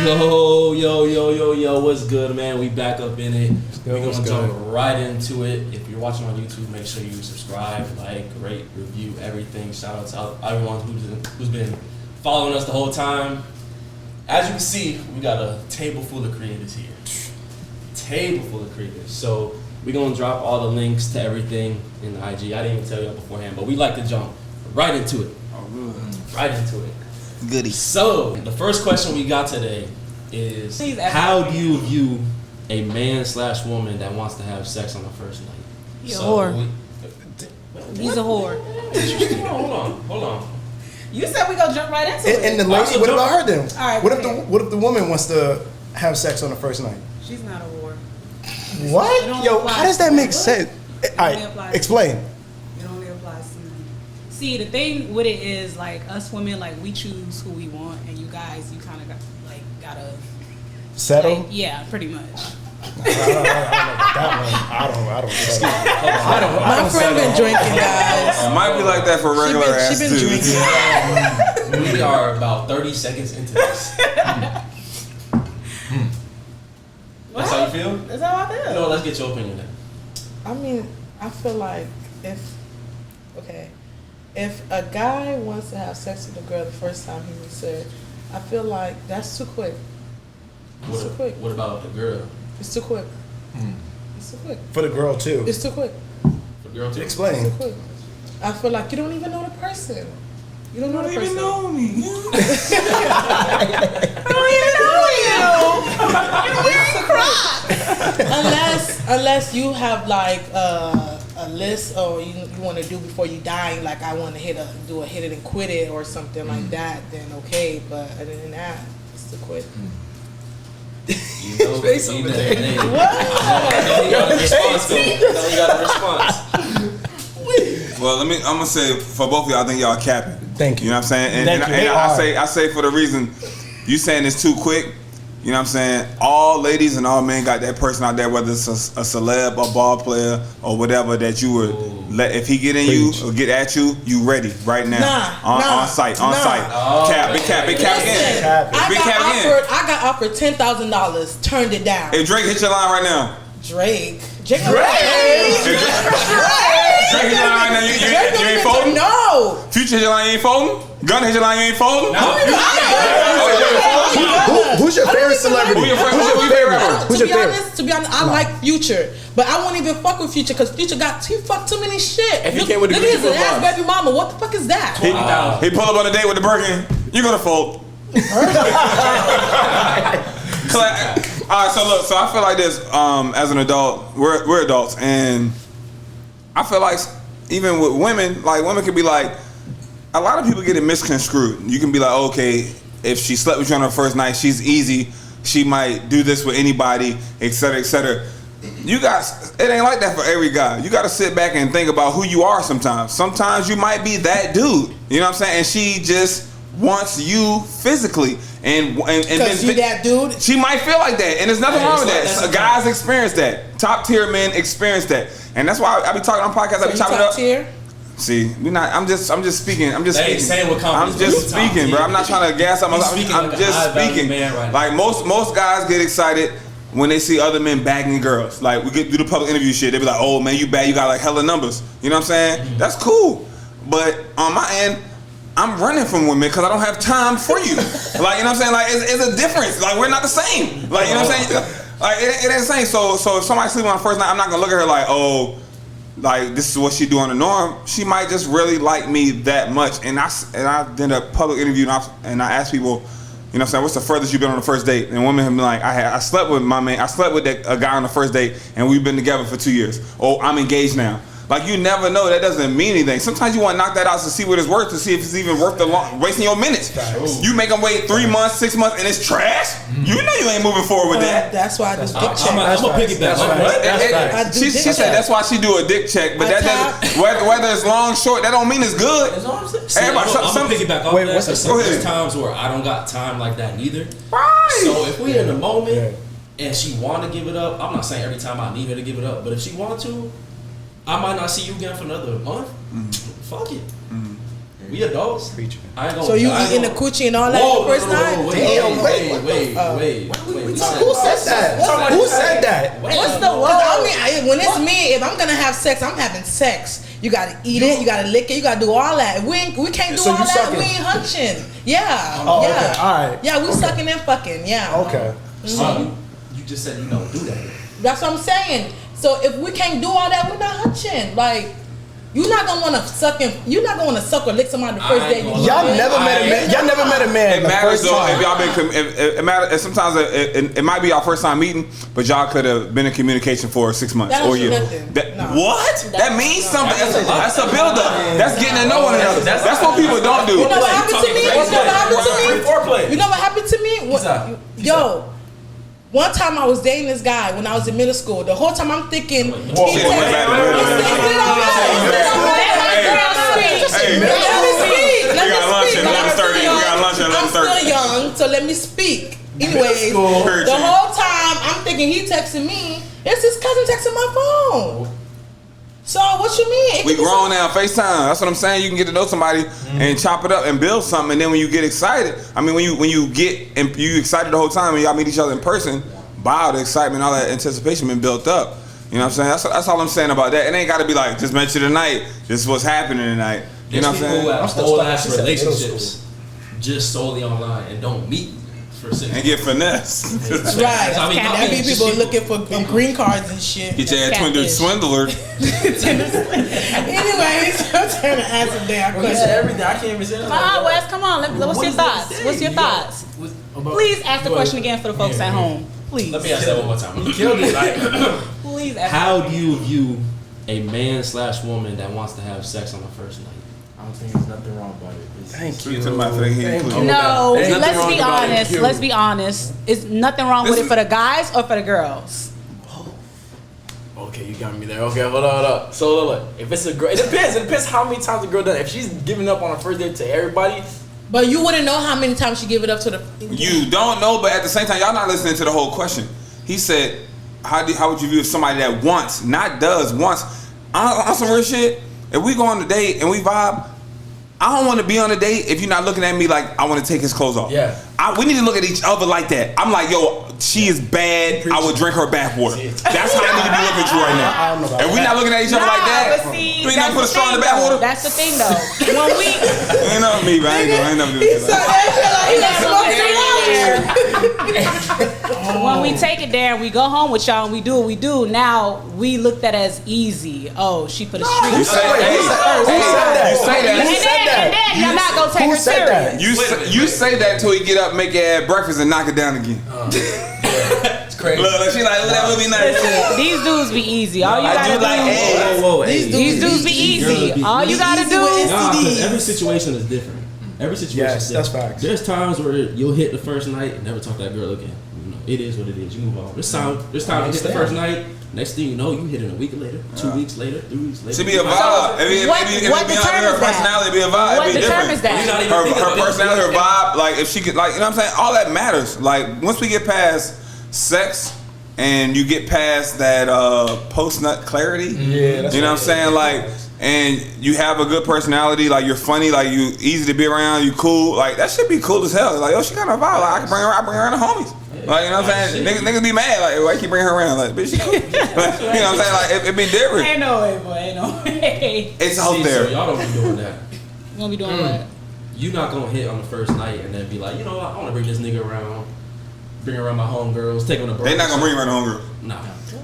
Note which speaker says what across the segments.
Speaker 1: Yo, what's good, man? We back up in it. We're gonna jump right into it. If you're watching on YouTube, make sure you subscribe, like, rate, review, everything. Shout out to everyone who's been following us the whole time. As you can see, we got a table full of creators here. So we're gonna drop all the links to everything in the IG. I didn't even tell y'all beforehand, but we like to jump right into it. Right into it.
Speaker 2: Goody.
Speaker 1: So the first question we got today is, how do you view a man/woman that wants to have sex on the first night?
Speaker 3: He's a whore. He's a whore.
Speaker 1: Interesting. Hold on.
Speaker 3: You said we gonna jump right into it.
Speaker 4: And the lady, what about her then?
Speaker 3: All right,
Speaker 4: what if the woman wants to have sex on the first night?
Speaker 3: She's not a whore.
Speaker 4: What? Yo, how does that make sense? All right, explain.
Speaker 3: It only applies to men. See, the thing with it is, like, us women, like, we choose who we want, and you guys, you kind of gotta
Speaker 4: settle.
Speaker 3: Like, yeah, pretty much.
Speaker 4: I don't.
Speaker 5: My friend been drinking, guys.
Speaker 2: It might be like that for regular ass
Speaker 5: She been
Speaker 2: dudes.
Speaker 5: drinking.
Speaker 1: We are about 30 seconds into this. That's how you feel?
Speaker 3: That's how I feel.
Speaker 1: You know, let's get your opinion then.
Speaker 5: I mean, I feel like if a guy wants to have sex with a girl the first time he meets her, I feel like that's too quick. It's too quick.
Speaker 1: What about the girl?
Speaker 5: It's too quick. It's too quick.
Speaker 4: For the girl too.
Speaker 5: It's too quick.
Speaker 1: For the girl too?
Speaker 4: Explain.
Speaker 5: It's too quick. I feel like you don't even know the person. You don't know the person.
Speaker 2: even know me.
Speaker 5: I don't even know you. You're wearing Crocs. Unless you have like a list or you want to do before you die, like I want to do a hit it and quit it or something like that, then okay. But other than that, it's too quick.
Speaker 1: You know,
Speaker 5: What?
Speaker 1: you got a response.
Speaker 2: Well, I'm gonna say for both of y'all, I think y'all capping.
Speaker 4: Thank you.
Speaker 2: You know what I'm saying? And,
Speaker 4: Thank you.
Speaker 2: and I say for the reason you saying it's too quick. You know what I'm saying? All ladies and all men got that person out there, whether it's a celeb, a ball player, or whatever that you would let. If he get in you or get at you, you ready right now. On site.
Speaker 1: Oh,
Speaker 2: Big cap again.
Speaker 5: I got offered $10,000, turned it down.
Speaker 2: If Drake hit your line right now.
Speaker 5: Drake
Speaker 2: Drake hit your line right now. You ain't folding?
Speaker 5: No.
Speaker 2: Future hit your line, you ain't folding? Gunna hit your line, you ain't folding?
Speaker 1: No.
Speaker 4: Who's your favorite celebrity? Who's your favorite?
Speaker 5: To be honest, I like Future, but I won't even fuck with Future because Future he fucked too many shit.
Speaker 4: If he came with
Speaker 5: look at his ass baby mama. What the fuck is that?
Speaker 2: He pull up on a date with the Birkin. You're gonna fold. Alright, so I feel like this. As an adult, we're adults, and I feel like even with women, like women can be like, a lot of people get it misconstrued. You can be like, okay, if she slept with you on her first night, she's easy. She might do this with anybody, etc., etc. You guys, it ain't like that for every guy. You got to sit back and think about who you are sometimes. Sometimes you might be that dude. You know what I'm saying? And she just wants you physically. And
Speaker 5: because you that dude?
Speaker 2: She might feel like that. And there's nothing wrong with that. So guys experience that. Top tier men experience that. And that's why I be talking on podcasts. I be chopping it up.
Speaker 5: Tier?
Speaker 2: See, we not. I'm just speaking. I'm just
Speaker 1: they
Speaker 2: speaking.
Speaker 1: Saying what
Speaker 2: I'm just speaking, bro. I'm not trying to gas up. I'm just speaking.
Speaker 1: Right
Speaker 2: like most guys get excited when they see other men bagging girls. Like we get do the public interview shit. They be like, "Oh man, you bad. You got like hella numbers." You know what I'm saying? Mm-hmm. That's cool. But on my end, I'm running from women because I don't have time for you. Like, you know what I'm saying? Like, it's a difference. Like, we're not the same. Like, you know what I'm saying? Like, it ain't the same. So if somebody sleeps on the first night, I'm not gonna look at her like, oh, like this is what she do on the norm. She might just really like me that much. And I did a public interview and I asked people, you know what I'm saying, what's the furthest you've been on the first date? And women have been like, I slept with my man. I slept with a guy on the first date, and we've been together for 2 years. Oh, I'm engaged now. Like, you never know. That doesn't mean anything. Sometimes you want to knock that out to see what it's worth, to see if it's even worth wasting your minutes. You make them wait 3 months, 6 months, and it's trash. You know you ain't moving forward with that.
Speaker 5: That's why I do dick check.
Speaker 1: I'm gonna piggyback.
Speaker 2: She said that's why she do a dick check, but that doesn't, whether it's long, short, that don't mean it's good.
Speaker 1: That's all I'm saying. I'm gonna piggyback off that. There's times where I don't got time like that neither.
Speaker 2: Right.
Speaker 1: So if we in the moment and she want to give it up, I'm not saying every time I need her to give it up, but if she want to, I might not see you again for another month. Fuck it. We adults. I ain't gonna,
Speaker 5: so you eating the coochie and all that the first night?
Speaker 1: Wait. Wait.
Speaker 4: Who said that? Who said that?
Speaker 5: What's the word? I mean, when it's me, if I'm gonna have sex, I'm having sex. You gotta eat it, you gotta lick it, you gotta do all that. We can't do
Speaker 4: So
Speaker 5: all
Speaker 4: you
Speaker 5: that.
Speaker 4: sucking?
Speaker 5: We ain't hunching. Yeah.
Speaker 4: Oh,
Speaker 5: yeah.
Speaker 4: okay. All right.
Speaker 5: Yeah, we sucking and fucking. Yeah.
Speaker 4: Okay.
Speaker 1: So you just said you don't do that.
Speaker 5: That's what I'm saying. So if we can't do all that, we're not hunching. Like, you're not gonna want to suck or lick somebody the first day.
Speaker 4: Y'all never met a man. Y'all never met a man.
Speaker 2: It
Speaker 4: the
Speaker 2: matters
Speaker 4: first
Speaker 2: though
Speaker 4: time.
Speaker 2: if y'all been. It matters. Sometimes it might be our first time meeting, but y'all could have been in communication for 6 months
Speaker 5: That don't
Speaker 2: or a
Speaker 5: do
Speaker 2: year.
Speaker 5: nothing. No.
Speaker 2: What? That means something. That's a build up. That's getting to know one another. That's what people don't do.
Speaker 5: You know what happened to me?
Speaker 1: Foreplay.
Speaker 5: You know what happened to me? Yo. One time I was dating this guy when I was in middle school. The whole time I'm thinking,
Speaker 2: Shit, it went back to
Speaker 5: I'm still young, so let me speak. Anyways, the whole time I'm thinking he texting me. It's his cousin texting my phone. So what you mean?
Speaker 2: We grown now, FaceTime. That's what I'm saying. You can get to know somebody and chop it up and build something. And then when you get excited, I mean, when you get and you excited the whole time and y'all meet each other in person, wow, the excitement, all that anticipation been built up. You know what I'm saying? That's all I'm saying about that. It ain't got to be like just met you tonight. This is what's happening tonight. You know what I'm saying?
Speaker 1: People have whole ass relationships just solely online and don't meet for 6
Speaker 2: And get finesse.
Speaker 5: Right.
Speaker 1: I mean,
Speaker 5: That be people looking for green cards and shit.
Speaker 2: Get your ass swindler.
Speaker 5: Anyways, I'm trying to answer that
Speaker 1: You
Speaker 5: question.
Speaker 1: said everything. I can't even say that.
Speaker 3: Wes, come on. What's your thoughts? What's your thoughts? Please ask the question again for the folks at home. Please.
Speaker 1: Let me ask that one more time. You killed it. Like,
Speaker 3: Please ask.
Speaker 1: how do you view a man/woman that wants to have sex on the first night?
Speaker 6: I don't think there's nothing wrong about it.
Speaker 4: Thank you.
Speaker 3: No,
Speaker 6: There's nothing
Speaker 3: let's
Speaker 6: wrong
Speaker 3: be
Speaker 6: about it.
Speaker 3: honest. Let's be honest. Is nothing wrong with it for the guys or for the girls?
Speaker 6: Okay, you got me there. Okay, hold up. So look, if it's a girl, it depends. It depends how many times the girl does it. If she's giving up on her first date to everybody,
Speaker 5: But you wouldn't know how many times she give it up to the.
Speaker 2: You don't know, but at the same time, y'all not listening to the whole question. He said, how would you view somebody that wants, not does, wants? On some real shit, if we go on a date and we vibe, I don't want to be on a date if you're not looking at me like I want to take his clothes off.
Speaker 6: Yeah.
Speaker 2: We need to look at each other like that. I'm like, yo, she is bad. I would drink her bathwater. That's how I need to be looking at you right now. If we not looking at each other like that,
Speaker 3: but see,
Speaker 2: we not put a straw in the
Speaker 3: thing,
Speaker 2: bathwater.
Speaker 3: though. That's the thing, though. When we
Speaker 2: Ain't nothing me, man. I ain't never do
Speaker 5: He
Speaker 2: that.
Speaker 5: said that
Speaker 3: when we take it there and we go home with y'all and we do what we do, now we looked at as easy. Oh, she put a streak.
Speaker 2: You say, hey,
Speaker 4: Who said that?
Speaker 2: you say that.
Speaker 3: And then you're not gonna take
Speaker 4: Who
Speaker 3: her
Speaker 4: said that?
Speaker 3: serious.
Speaker 2: You say that until you get up, make your ass breakfast, and knock it down again.
Speaker 1: It's crazy.
Speaker 2: Look, she like, look, that would be nice.
Speaker 3: These dudes be easy. All you
Speaker 2: I
Speaker 3: gotta
Speaker 2: do like
Speaker 3: do.
Speaker 2: eggs.
Speaker 1: Whoa,
Speaker 3: These dudes be easy. All you gotta do.
Speaker 1: Nah, 'cause every situation is different. Every situation
Speaker 4: Yes,
Speaker 1: is different.
Speaker 4: that's facts.
Speaker 1: There's times where you'll hit the first night and never talk to that girl again. You know, it is what it is. You move on. There's times you hit the first night. Next thing you know, you hit it a week later, 2 weeks later, 3 weeks later.
Speaker 2: Should be a vibe. If it
Speaker 3: what
Speaker 2: be her
Speaker 3: determines that?
Speaker 2: personality, it'd be a vibe.
Speaker 3: What
Speaker 2: It'd be
Speaker 3: determines
Speaker 2: different.
Speaker 3: that?
Speaker 2: Her personality, her vibe, like if she could, like, you know what I'm saying? All that matters. Like once we get past sex and you get past that post-nut clarity,
Speaker 4: Yeah, that's
Speaker 2: you know what I'm saying? Like, and you have a good personality, like you're funny, like you easy to be around, you cool, like that should be cool as hell. Like, yo, she got a vibe. Like I can bring her, I bring her around the homies. Like, you know what I'm saying? Niggas be mad, like, why you keep bringing her around? Like, bitch, she cool. You know what I'm saying? Like, it be different.
Speaker 3: Ain't no way, boy. Ain't no way.
Speaker 2: It's out
Speaker 1: See,
Speaker 2: there.
Speaker 1: So y'all don't be doing that.
Speaker 3: You gonna be doing what?
Speaker 1: You're not gonna hit on the first night and then be like, you know what, I want to bring this nigga around, bring around my homegirls, take them to brunch.
Speaker 2: They not gonna bring her around the homegirl.
Speaker 1: Nah.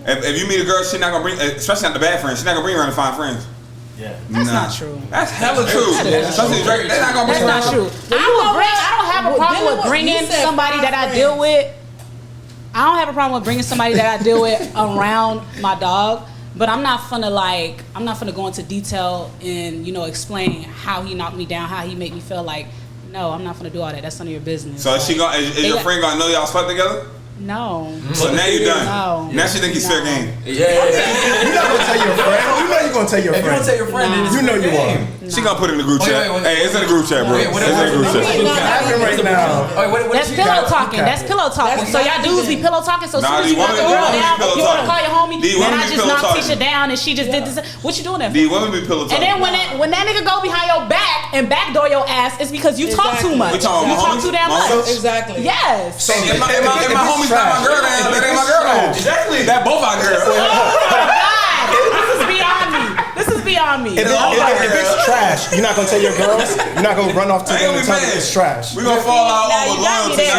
Speaker 2: If you meet a girl, she not gonna bring, especially not the bad friends, she not gonna bring her around to find friends.
Speaker 6: yeah.
Speaker 3: That's not true.
Speaker 2: That's hella true. Especially Drake, they not gonna bring
Speaker 3: That's
Speaker 2: her
Speaker 3: not
Speaker 2: around.
Speaker 3: true. I don't have a problem with bringing somebody that I deal with. I don't have a problem with bringing somebody that I deal with around my dog, but I'm not finna go into detail and, explain how he knocked me down, how he made me feel. Like, no, I'm not finna do all that. That's none of your business.
Speaker 2: So is she gonna, is your friend gonna know y'all slept together?
Speaker 3: No.
Speaker 2: So now you're done.
Speaker 3: No.
Speaker 2: Now she think he's fair game.
Speaker 6: Yeah.
Speaker 4: You're not gonna tell your friend. You know you're gonna tell your
Speaker 6: If you
Speaker 4: friend.
Speaker 6: don't tell your friend, then it's
Speaker 4: You know you
Speaker 6: game.
Speaker 4: are.
Speaker 2: She gonna put it in the group chat.
Speaker 6: wait.
Speaker 2: Hey, it's in the group chat, bro.
Speaker 6: Wait,
Speaker 2: It's in the group chat.
Speaker 4: What's happening right now?
Speaker 6: What
Speaker 3: That's
Speaker 6: is
Speaker 3: pillow
Speaker 4: got-
Speaker 3: talking. That's pillow talking.
Speaker 5: That's
Speaker 3: So y'all
Speaker 5: not
Speaker 3: dudes be
Speaker 5: even-
Speaker 3: pillow talking. So as
Speaker 2: Nah,
Speaker 3: soon as
Speaker 2: these
Speaker 3: you knock a
Speaker 2: women-
Speaker 3: girl
Speaker 2: these women
Speaker 3: down,
Speaker 2: be pillow
Speaker 3: you want to
Speaker 2: talking.
Speaker 3: call your homie.
Speaker 2: These
Speaker 3: Man,
Speaker 2: women
Speaker 3: I
Speaker 2: be
Speaker 3: just
Speaker 2: pillow
Speaker 3: knocked
Speaker 2: talking.
Speaker 3: Tisha down and she just did this. What you doing that for?
Speaker 2: The women be pillow
Speaker 3: And
Speaker 2: talking.
Speaker 3: then when that nigga go behind your back and backdoor your ass, it's because you talk too
Speaker 5: Exactly.
Speaker 3: much.
Speaker 2: We talking
Speaker 3: You
Speaker 2: about
Speaker 3: talk
Speaker 2: homies?
Speaker 3: too damn
Speaker 2: My
Speaker 3: much.
Speaker 2: homies?
Speaker 5: Exactly.
Speaker 3: Yes.
Speaker 2: So if my homie's not my girl, then that ain't my girl.
Speaker 6: Exactly.
Speaker 2: That both our girls.
Speaker 3: Oh my God. This is beyond me. This is beyond me.
Speaker 4: If it's trash, you're not gonna tell your girls. You're not gonna run off to
Speaker 2: I
Speaker 4: them
Speaker 2: ain't
Speaker 4: and
Speaker 2: gonna
Speaker 4: tell
Speaker 2: be
Speaker 4: them
Speaker 2: mad.
Speaker 4: it's trash.
Speaker 2: We gonna fall out
Speaker 3: Now
Speaker 2: over
Speaker 3: you got me
Speaker 2: loyalty.
Speaker 3: there.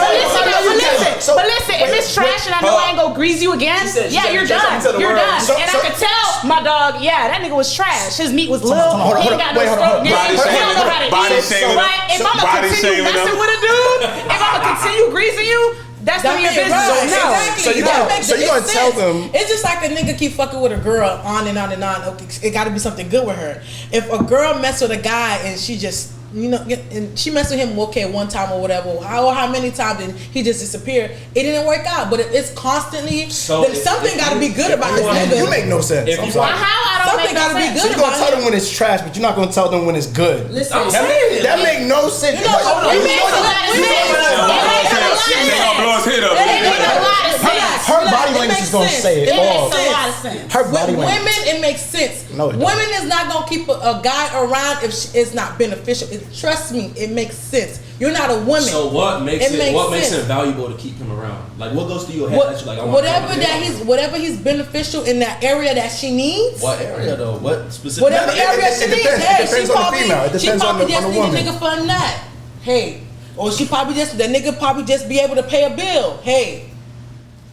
Speaker 2: shit.
Speaker 3: But listen, if it's trash and I know I ain't gonna grease you again,
Speaker 6: She said
Speaker 3: yeah, you're
Speaker 6: you
Speaker 3: done.
Speaker 6: said to the
Speaker 3: You're
Speaker 6: world.
Speaker 3: done.
Speaker 4: So-
Speaker 3: And
Speaker 4: so-
Speaker 3: I could tell my dog, yeah, that nigga was trash. His meat was little.
Speaker 4: hold on,
Speaker 3: He ain't got no
Speaker 4: wait, hold on,
Speaker 3: stroke game.
Speaker 2: Body
Speaker 3: He don't
Speaker 2: shaming
Speaker 3: know
Speaker 2: him.
Speaker 3: how to
Speaker 2: Body
Speaker 3: eat.
Speaker 2: shaming
Speaker 3: But
Speaker 2: him.
Speaker 3: if I'ma
Speaker 2: Body
Speaker 3: continue
Speaker 2: shaming
Speaker 3: messing
Speaker 2: him.
Speaker 3: with a dude, if I'ma continue greasing you, that's none of your business.
Speaker 5: Right.
Speaker 3: No.
Speaker 5: Exactly.
Speaker 4: So you
Speaker 5: That
Speaker 4: gonna-
Speaker 5: makes
Speaker 4: so you
Speaker 5: it
Speaker 4: gonna
Speaker 5: sense.
Speaker 4: tell them-
Speaker 5: It's just like a nigga keep fucking with a girl on and on and on. Okay, it got to be something good with her. If a girl mess with a guy and she just, you know, and she messed with him, okay, one time or whatever, how many times, and he just disappeared. It didn't work out, but if it's constantly,
Speaker 1: So
Speaker 5: then
Speaker 1: if
Speaker 5: something got to be good about this
Speaker 1: you want-
Speaker 5: nigga.
Speaker 4: You make no sense.
Speaker 1: If
Speaker 4: I'm
Speaker 1: you
Speaker 4: sorry.
Speaker 3: How I don't
Speaker 5: Something
Speaker 3: make no
Speaker 5: gotta be
Speaker 3: sense.
Speaker 5: good.
Speaker 4: So you're gonna tell them when it's trash, but you're not gonna tell them when it's good.
Speaker 5: Listen,
Speaker 4: That make no sense.
Speaker 5: You know,
Speaker 3: It makes a lot of sense. It makes a lot of
Speaker 2: They gonna
Speaker 3: sense.
Speaker 2: blow his head up.
Speaker 3: It makes a lot of sense.
Speaker 4: Her body language is gonna say it
Speaker 3: It
Speaker 4: all.
Speaker 3: makes a lot of sense.
Speaker 4: Her
Speaker 5: With
Speaker 4: body language.
Speaker 5: women, it makes sense.
Speaker 4: No, it don't.
Speaker 5: Women is not gonna keep a guy around if it's not beneficial. Trust me, it makes sense. You're not a woman.
Speaker 1: So what makes
Speaker 5: It makes
Speaker 1: what makes
Speaker 5: sense.
Speaker 1: it valuable to keep him around? Like what goes through your head
Speaker 5: What-
Speaker 1: that you like? I want
Speaker 5: whatever he's beneficial in that area that she needs.
Speaker 1: What area though? What specific?
Speaker 5: Whatever
Speaker 4: It
Speaker 5: area she
Speaker 4: depends.
Speaker 5: needs.
Speaker 4: It
Speaker 5: Hey,
Speaker 4: depends
Speaker 5: she
Speaker 4: on the
Speaker 5: probably
Speaker 4: female. It
Speaker 5: she
Speaker 4: depends on
Speaker 5: probably
Speaker 4: the
Speaker 5: just need a
Speaker 4: woman.
Speaker 5: nigga for a nut. Hey, or she probably just the nigga probably just be able to pay a bill. Hey.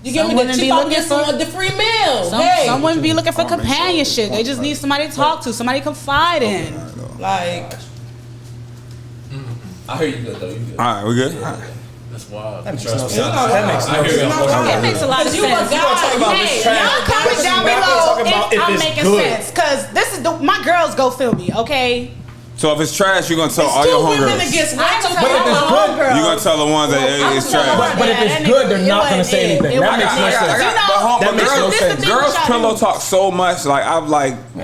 Speaker 5: You get
Speaker 3: Some
Speaker 5: me?
Speaker 3: women
Speaker 5: She
Speaker 3: be
Speaker 5: probably
Speaker 3: looking
Speaker 5: just
Speaker 3: for-
Speaker 5: want the free meal.
Speaker 3: Some
Speaker 5: Hey,
Speaker 3: women be looking for companionship. They just need somebody to talk to, somebody to confide in.
Speaker 5: like
Speaker 1: I hear you good though. You good.
Speaker 2: All right, we good.
Speaker 6: That's wild.
Speaker 4: That makes
Speaker 1: Trust
Speaker 4: no
Speaker 1: me.
Speaker 4: sense.
Speaker 1: I
Speaker 4: That makes no
Speaker 1: hear you.
Speaker 4: sense.
Speaker 3: That makes a lot of
Speaker 5: You
Speaker 3: sense.
Speaker 5: a guy.
Speaker 4: talk about this
Speaker 3: Hey,
Speaker 4: trash.
Speaker 3: y'all comment
Speaker 4: But
Speaker 3: down
Speaker 4: we're not gonna
Speaker 3: below
Speaker 4: talk about
Speaker 3: if
Speaker 4: if
Speaker 3: I'm
Speaker 4: it's
Speaker 3: making
Speaker 4: good.
Speaker 3: sense. Cause this is my girls go feel me, okay?
Speaker 2: So if it's trash, you're gonna tell all
Speaker 5: two
Speaker 2: your
Speaker 5: women
Speaker 2: homegirls.
Speaker 5: against one.
Speaker 3: I ain't gonna
Speaker 5: But
Speaker 3: tell
Speaker 5: if
Speaker 3: all
Speaker 5: it's
Speaker 3: my
Speaker 5: good,
Speaker 3: homegirls.
Speaker 2: You're gonna tell the ones that
Speaker 3: I'm
Speaker 2: it's
Speaker 3: gonna tell
Speaker 2: trash.
Speaker 3: her
Speaker 4: But if
Speaker 3: that
Speaker 4: it's
Speaker 3: that
Speaker 4: good,
Speaker 3: nigga-
Speaker 4: they're
Speaker 3: it
Speaker 4: not gonna
Speaker 3: wasn't
Speaker 4: say
Speaker 3: it.
Speaker 4: anything.
Speaker 3: It
Speaker 4: That
Speaker 3: wasn't
Speaker 4: makes
Speaker 3: it.
Speaker 4: no sense.
Speaker 3: You know,
Speaker 4: That makes no
Speaker 3: this is
Speaker 4: sense.
Speaker 3: the thing
Speaker 2: Girls
Speaker 3: with y'all
Speaker 2: pillow
Speaker 3: do.
Speaker 2: talk so much. Like I've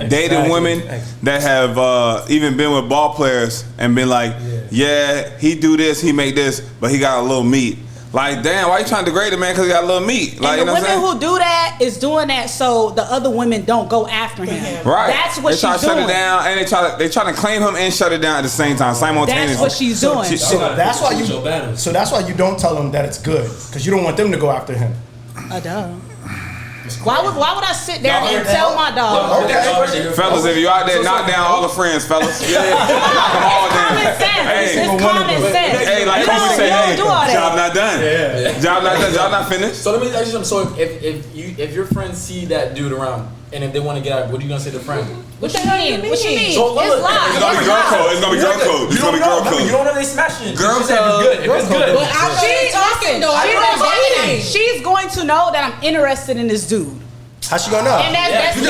Speaker 2: dated
Speaker 4: Exactly.
Speaker 2: women that have even been with ball players and been like, yeah, he do this, he make this, but he got a little meat. Like, damn, why you trying to degrade a man because he got a little meat? Like,
Speaker 3: And
Speaker 2: you
Speaker 3: the
Speaker 2: know what I'm
Speaker 3: women
Speaker 2: saying?
Speaker 3: who do that is doing that so the other women don't go after him.
Speaker 2: Right.
Speaker 3: That's what
Speaker 2: they try
Speaker 3: she's
Speaker 2: to shut
Speaker 3: doing.
Speaker 2: it down, and they try to claim him and shut it down at the same time, simultaneously.
Speaker 3: That's what she's doing.
Speaker 4: So that's why
Speaker 1: Choose your battles.
Speaker 4: So that's why you don't tell them that it's good, because you don't want them to go after him.
Speaker 3: Duh. Why would I sit there and tell my dog?
Speaker 2: Fellas, if you out there, knock down all the friends, fellas. Knock them all down.
Speaker 3: Common sense.
Speaker 2: Hey,
Speaker 3: It's common sense.
Speaker 2: hey, like
Speaker 3: You don't-
Speaker 2: Kobe say,
Speaker 3: you don't
Speaker 2: hey,
Speaker 3: do all that.
Speaker 2: job not done. Job not done. Job not finished.
Speaker 6: So let me ask you something. So if your friends see that dude around and if they want to get out, what are you gonna say to the friend?
Speaker 3: What you mean? What you mean?
Speaker 6: So, look,
Speaker 3: It's
Speaker 6: look,
Speaker 3: live.
Speaker 2: It's gonna be girl code. It's gonna be girl code. It's gonna be girl
Speaker 6: You
Speaker 2: code.
Speaker 6: don't know they smashing.
Speaker 2: Girl
Speaker 6: She said if
Speaker 2: code.
Speaker 6: it's good. If it's good.
Speaker 5: But I'm talking though.
Speaker 3: She's
Speaker 5: I'm dating.
Speaker 3: she's going to know that I'm interested in this dude.
Speaker 4: How she gonna know?
Speaker 3: And that's
Speaker 4: You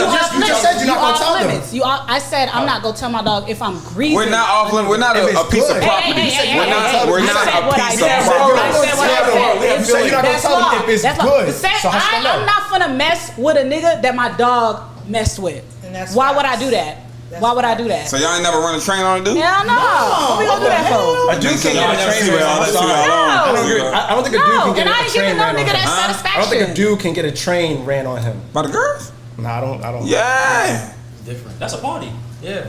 Speaker 4: just said you're not gonna tell them.
Speaker 3: limits. I said I'm not gonna tell my dog if I'm greasy.
Speaker 2: We're not off limits. We're not
Speaker 4: If
Speaker 2: a
Speaker 4: it's
Speaker 2: piece of
Speaker 4: good.
Speaker 2: property. We're not
Speaker 4: You
Speaker 2: a
Speaker 4: said
Speaker 3: what I
Speaker 2: piece
Speaker 3: said.
Speaker 2: of
Speaker 4: You're
Speaker 2: property.
Speaker 4: not gonna tell them. You said you're not gonna
Speaker 3: That's
Speaker 4: tell them
Speaker 3: law.
Speaker 4: if it's
Speaker 3: That's law.
Speaker 4: good.
Speaker 3: Say,
Speaker 4: So how she gonna
Speaker 3: I'm
Speaker 4: know?
Speaker 3: not gonna mess with a nigga that my dog messed with.
Speaker 5: And that's
Speaker 3: Why would I
Speaker 5: facts.
Speaker 3: do that? Why would I do that?
Speaker 2: So y'all ain't never run a train on a dude?
Speaker 3: Hell no. What we gonna do that for?
Speaker 4: A dude
Speaker 2: So
Speaker 4: can
Speaker 2: y'all
Speaker 4: get a
Speaker 2: never
Speaker 4: train
Speaker 2: see
Speaker 4: ran
Speaker 2: all
Speaker 4: on.
Speaker 2: that
Speaker 4: I'm
Speaker 2: too
Speaker 4: sorry.
Speaker 2: long.
Speaker 4: I don't think a dude
Speaker 3: No,
Speaker 4: can get
Speaker 3: and I
Speaker 4: a
Speaker 3: ain't
Speaker 4: train
Speaker 3: giving no
Speaker 4: ran on
Speaker 3: nigga
Speaker 4: him.
Speaker 3: that
Speaker 2: Huh?
Speaker 3: satisfaction.
Speaker 4: I don't think a dude can get a train ran on him.
Speaker 2: By the girls?
Speaker 4: Nah, I don't.
Speaker 2: Yeah.
Speaker 6: Different.
Speaker 1: That's a party. Yeah.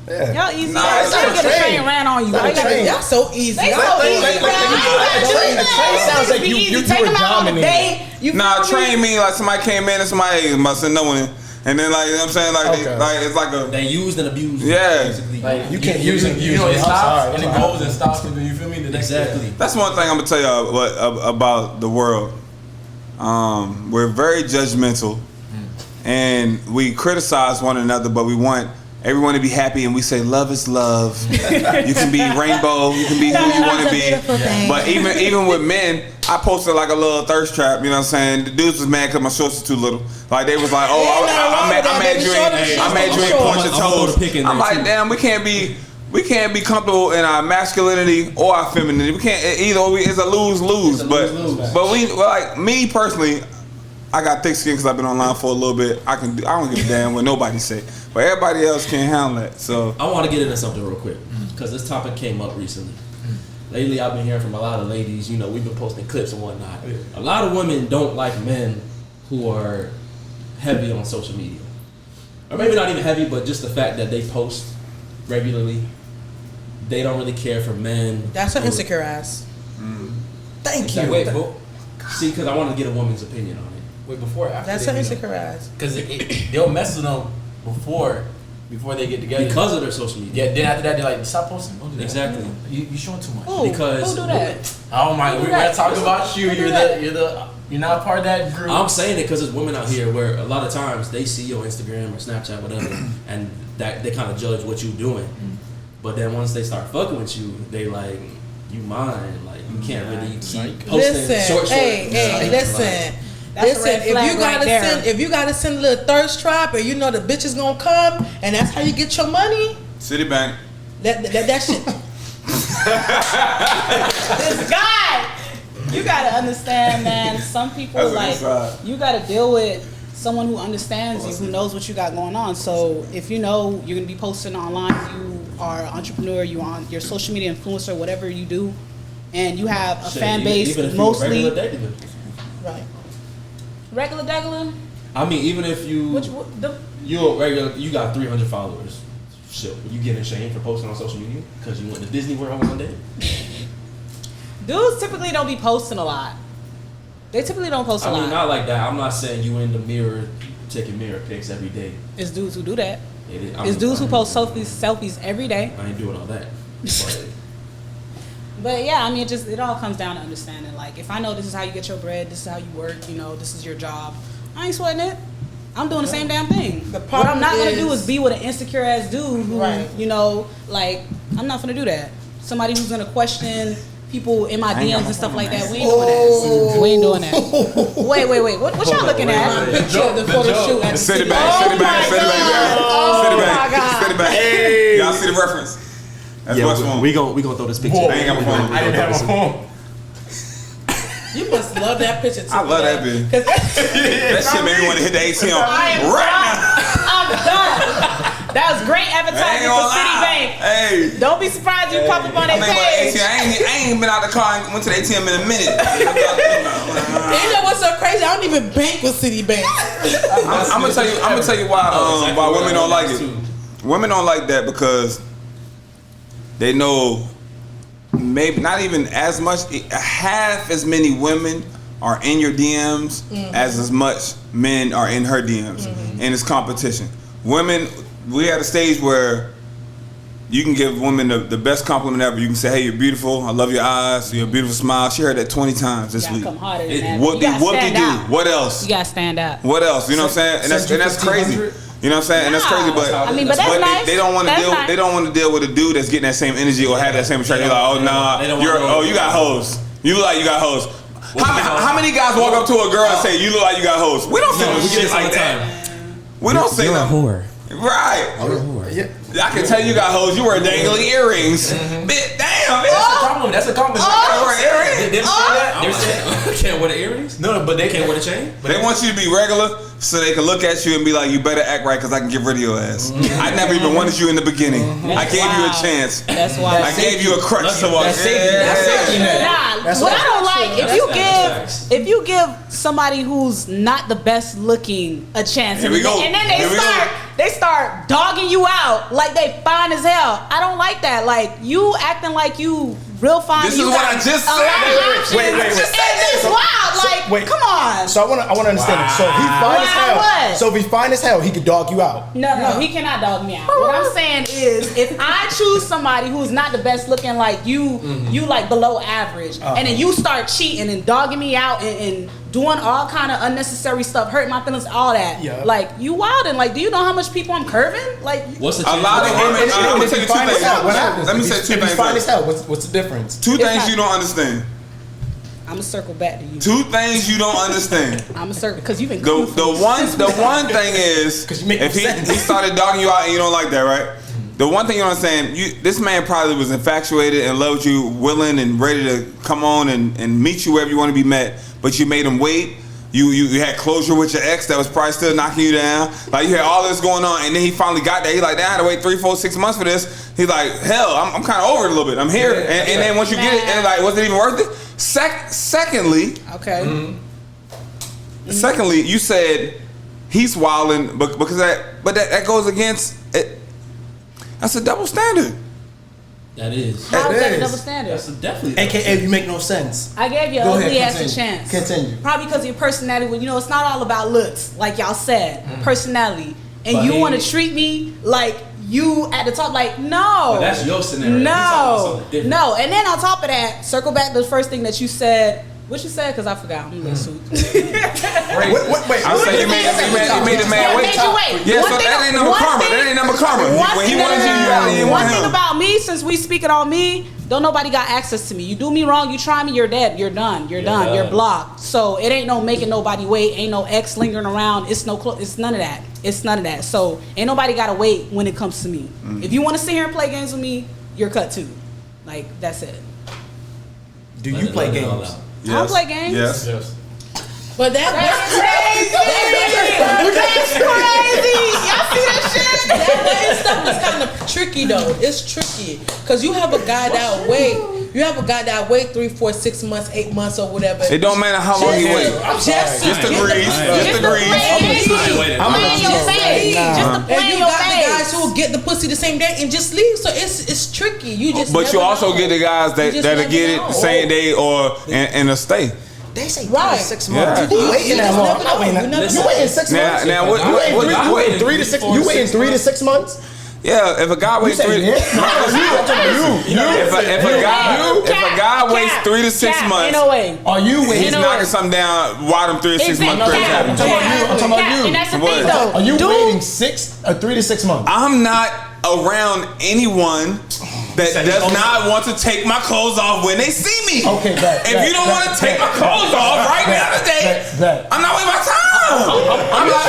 Speaker 4: Yeah.
Speaker 3: Y'all easy.
Speaker 2: Nah,
Speaker 3: Y'all
Speaker 2: it's
Speaker 3: gotta
Speaker 2: not
Speaker 3: get
Speaker 4: a
Speaker 3: a
Speaker 4: train.
Speaker 3: train ran on you.
Speaker 4: Not
Speaker 3: Why
Speaker 4: a
Speaker 3: you gotta-
Speaker 4: train.
Speaker 5: Y'all so easy.
Speaker 3: They
Speaker 5: Y'all
Speaker 3: so
Speaker 5: so
Speaker 3: easy.
Speaker 5: easy.
Speaker 3: bro.
Speaker 4: a train sounds like you
Speaker 3: take
Speaker 4: were
Speaker 3: them out on a
Speaker 4: dominating.
Speaker 3: date. You
Speaker 2: Nah,
Speaker 3: feel me?
Speaker 2: train mean like somebody came in and somebody must have known it. And then like, you know what I'm saying? Like,
Speaker 4: Okay.
Speaker 2: like it's like a,
Speaker 1: They used and abused.
Speaker 2: Yeah.
Speaker 1: Basically.
Speaker 6: Like
Speaker 4: You can't use and
Speaker 6: You know,
Speaker 4: abuse
Speaker 6: it
Speaker 4: it. I'm
Speaker 6: stops
Speaker 4: sorry.
Speaker 6: and it goes and stops. And you feel me? The next
Speaker 1: Exactly.
Speaker 2: that's one thing I'm gonna tell y'all about the world. We're very judgmental, and we criticize one another, but we want everyone to be happy, and we say love is love. You can be rainbow, you can be who you want to be. But even with men, I posted like a little thirst trap. You know what I'm saying? The dudes was mad because my shorts was too little. Like they was like, oh, I'm mad you ain't point your
Speaker 1: I'm gonna
Speaker 2: toes.
Speaker 1: go to pick in
Speaker 2: I'm
Speaker 1: there,
Speaker 2: like,
Speaker 1: too.
Speaker 2: damn, we can't be we can't be comfortable in our masculinity or our femininity. We can't either. It's a lose-lose. But like me personally, I got thick skin because I've been online for a little bit. I don't give a damn what nobody say. But everybody else can't handle that. So
Speaker 1: I want to get into something real quick because this topic came up recently. Lately, I've been hearing from a lot of ladies. You know, we've been posting clips and whatnot. A lot of women don't like men who are heavy on social media, or maybe not even heavy, but just the fact that they post regularly. They don't really care for men.
Speaker 5: That's an insecure ass.
Speaker 4: Thank you.
Speaker 6: Wait,
Speaker 1: see, because I want to get a woman's opinion on it.
Speaker 6: wait, before or after?
Speaker 5: That's an insecure ass.
Speaker 6: Because they'll mess with them before they get together.
Speaker 1: Because of their social media.
Speaker 6: Yeah, then after that, they're like, stop posting. Don't do that.
Speaker 1: Exactly.
Speaker 6: You showing too much.
Speaker 5: Who?
Speaker 1: Because
Speaker 5: Who do that?
Speaker 6: Oh my, we're gonna talk about you. You're not part of that group.
Speaker 1: I'm saying it because there's women out here where a lot of times they see your Instagram or Snapchat, whatever, and that they kind of judge what you're doing. But then once they start fucking with you, they like, you mine. Like, you can't really keep posting short.
Speaker 5: Hey, listen. Listen, if you gotta send a little thirst trap, and you know the bitch is gonna come, and that's how you get your money.
Speaker 2: Citibank.
Speaker 5: That shit.
Speaker 3: This guy, you gotta understand, man. Some people like you gotta deal with someone who understands you, who knows what you got going on. So if you know you're gonna be posting online, you are an entrepreneur, you on your social media influencer, whatever you do, and you have a fan base
Speaker 1: even
Speaker 3: mostly
Speaker 5: Right.
Speaker 3: regular degular.
Speaker 1: I mean, even if you're regular, you got 300 followers. Shit, you getting shamed for posting on social media because you went to Disney World one day?
Speaker 3: Dudes typically don't be posting a lot. They typically don't post a lot.
Speaker 1: I mean, not like that. I'm not saying you in the mirror taking mirror pics every day.
Speaker 3: It's dudes who do that.
Speaker 1: It's
Speaker 3: dudes who post selfies every day.
Speaker 1: I ain't doing all that.
Speaker 3: But yeah, I mean, it all comes down to understanding. Like, if I know this is how you get your bread, this is how you work, you know, this is your job, I ain't sweating it. I'm doing the same damn thing. What I'm not gonna do is be with an insecure ass dude who, you know, like, I'm not gonna do that. Somebody who's gonna question people in my DMs and stuff like that. We ain't doing that. We ain't doing that. Wait. What y'all looking at?
Speaker 5: Picture of the photo shoot at
Speaker 2: Sit back. Hey. Y'all see the reference? That's what's wrong.
Speaker 4: We gonna throw this picture.
Speaker 2: I ain't got my phone.
Speaker 6: I didn't have my phone.
Speaker 5: You must love that picture too.
Speaker 2: I love that bitch. That shit made me want to hit the ATM right now.
Speaker 3: I'm done. That was great advertising for Citibank.
Speaker 2: Hey.
Speaker 3: Don't be surprised you pop up on their page.
Speaker 2: I ain't been out the car and went to the ATM in a minute.
Speaker 5: You know what's so crazy? I don't even bank with Citibank.
Speaker 2: I'm gonna tell you why women don't like it. Women don't like that because they know maybe not even as much, half as many women are in your DMs as much men are in her DMs, and it's competition. Women, we at a stage where you can give women the best compliment ever. You can say, "Hey, you're beautiful. I love your eyes. You're a beautiful smile." She heard that 20 times this week.
Speaker 3: Come harder than that.
Speaker 2: What they do? What else?
Speaker 3: You gotta stand out.
Speaker 2: What else? You know what I'm saying? And that's crazy. You know what I'm saying? And that's crazy, but
Speaker 3: I mean, but that's nice.
Speaker 2: They don't want to deal.
Speaker 3: Nice.
Speaker 2: They don't want to deal with a dude that's getting that same energy or have that same attraction. Like, oh nah, you got hoes. You look like you got hoes. How many guys walk up to a girl and say, "You look like you got hoes"? We don't say no shit like that. We don't say no.
Speaker 4: Whore.
Speaker 2: Right.
Speaker 4: You're a whore. Yeah.
Speaker 2: I can tell you got hoes. You wear dangly earrings. Bitch, damn.
Speaker 6: That's a compliment.
Speaker 2: You wear earrings.
Speaker 6: They didn't say that. They said
Speaker 1: Can't wear the earrings?
Speaker 6: no, but they
Speaker 1: Can't wear the chain?
Speaker 2: They want you to be regular so they can look at you and be like, you better act right because I can get rid of your ass. I never even wanted you in the beginning. I gave you a chance.
Speaker 3: That's why.
Speaker 2: I gave you a crutch to walk.
Speaker 6: That's safety net.
Speaker 3: Nah, what I don't like, if you give somebody who's not the best looking a chance,
Speaker 2: Here we go.
Speaker 3: and then they start dogging you out like they fine as hell. I don't like that. Like, you acting like you real fine.
Speaker 2: This is what I just said.
Speaker 4: Wait.
Speaker 3: It's wild. Like, come on.
Speaker 4: So I want to understand it. So if he's fine as hell.
Speaker 3: What?
Speaker 4: So if he's fine as hell, he could dog you out.
Speaker 3: No, he cannot dog me out. What I'm saying is, if I choose somebody who's not the best looking, like you like below average, and then you start cheating and dogging me out and doing all kind of unnecessary stuff, hurting my feelings, all that. Yeah. Like, you wildin'. Like, do you know how much people I'm curving? Like,
Speaker 1: what's the
Speaker 2: a lot of women? I'm gonna tell you two things. Let me say two things.
Speaker 4: If he's fine as hell, what's the difference?
Speaker 2: Two things you don't understand.
Speaker 3: I'm gonna circle back to you.
Speaker 2: Two things you don't understand.
Speaker 3: I'm gonna circle because you've been
Speaker 2: the one thing is if he started dogging you out and you don't like that, right? The one thing you know what I'm saying, this man probably was infatuated and loved you, willing and ready to come on and meet you wherever you want to be met, but you made him wait. You had closure with your ex that was probably still knocking you down. Like, you had all this going on, and then he finally got there. He like, I had to wait 3, 4, 6 months for this. He's like, hell, I'm kind of over it a little bit. I'm here. And then once you get it, and like, was it even worth it? Secondly,
Speaker 5: Okay.
Speaker 2: Secondly, you said he's wilding, because that goes against it. That's a double standard.
Speaker 1: That is.
Speaker 3: How is that a
Speaker 4: is.
Speaker 3: double standard?
Speaker 1: That's definitely.
Speaker 4: AKA, you make no sense.
Speaker 3: I gave you
Speaker 4: Go
Speaker 3: ugly
Speaker 4: ahead,
Speaker 3: ass a
Speaker 4: continue.
Speaker 3: chance.
Speaker 4: Continue.
Speaker 3: Probably because of your personality. Well, you know, it's not all about looks, like y'all said. Personality. And
Speaker 1: But
Speaker 3: you
Speaker 1: he-
Speaker 3: want to treat me like you at the top. Like, no.
Speaker 1: But that's your scenario. We talking about
Speaker 3: No.
Speaker 1: something different.
Speaker 3: No. And then on top of that, circle back to the first thing that you said. What you said? Because I forgot. I'm a little suit.
Speaker 4: Wait.
Speaker 2: I was saying you made the man wait.
Speaker 3: Made you wait.
Speaker 2: Yeah,
Speaker 3: One
Speaker 2: so
Speaker 3: thing-
Speaker 2: that ain't number
Speaker 3: one
Speaker 2: karma.
Speaker 3: thing-
Speaker 2: That ain't number karma. When he wanted you, you didn't
Speaker 3: One
Speaker 2: want
Speaker 3: thing
Speaker 2: him.
Speaker 3: about me, since we speaking on me, don't nobody got access to me. You do me wrong, you try me, you're dead. You're done. You're done. You're blocked. So it ain't no making nobody wait. Ain't no ex lingering around. It's it's none of that. It's none of that. So ain't nobody gotta wait when it comes to me. If you want to sit here and play games with me, you're cut too. Like, that's it.
Speaker 4: Do you play games?
Speaker 3: I don't play games.
Speaker 2: Yes.
Speaker 1: Yes.
Speaker 5: But that's
Speaker 3: crazy. That's crazy. Y'all see that shit?
Speaker 5: that stuff is kind of tricky though. It's tricky because you have a guy that wait. You have a guy that wait 3, 4, 6 months, 8 months, or whatever.
Speaker 2: It don't matter how long he wait.
Speaker 5: Just
Speaker 2: degrees. Just degrees.
Speaker 3: I'm in your face. Just to
Speaker 5: And
Speaker 3: play
Speaker 5: you
Speaker 3: in your
Speaker 5: got the
Speaker 3: face.
Speaker 5: guys who get the pussy the same day and just leave. So it's tricky. You just.
Speaker 2: But you
Speaker 5: never
Speaker 2: also
Speaker 5: know.
Speaker 2: get the guys
Speaker 5: You
Speaker 2: that
Speaker 5: just
Speaker 2: that'll
Speaker 5: never
Speaker 2: get it
Speaker 5: know.
Speaker 2: the same day or in a stay.
Speaker 4: They say
Speaker 5: Right.
Speaker 4: 6
Speaker 2: Yeah.
Speaker 4: months. You waiting that long? I'm not waiting
Speaker 5: You
Speaker 4: that.
Speaker 5: never
Speaker 4: You
Speaker 5: know.
Speaker 4: waiting 6 months?
Speaker 2: Now what?
Speaker 4: You waiting 3 to 6? You waiting 3 to 6 months?
Speaker 2: Yeah, if a guy waits
Speaker 4: say
Speaker 2: 3,
Speaker 4: yeah? No, I'm talking about you.
Speaker 2: if a guy waits 3 to 6 months,
Speaker 3: Ain't no way.
Speaker 4: Are you
Speaker 2: he's
Speaker 4: waiting?
Speaker 2: knocking something down. Why them 3 to 6 months?
Speaker 3: Exactly.
Speaker 2: crazy
Speaker 4: I'm talking about you. I'm talking about you.
Speaker 3: And that's the
Speaker 2: What?
Speaker 3: thing, though.
Speaker 4: Are you
Speaker 3: Dude,
Speaker 4: waiting 3 to 6 months?
Speaker 2: I'm not around anyone that does not want to take my clothes off when they see me.
Speaker 4: Okay, bet.
Speaker 2: If you don't want to take my clothes off right now today,
Speaker 4: Bet.
Speaker 2: I'm not wasting my time. I'm like,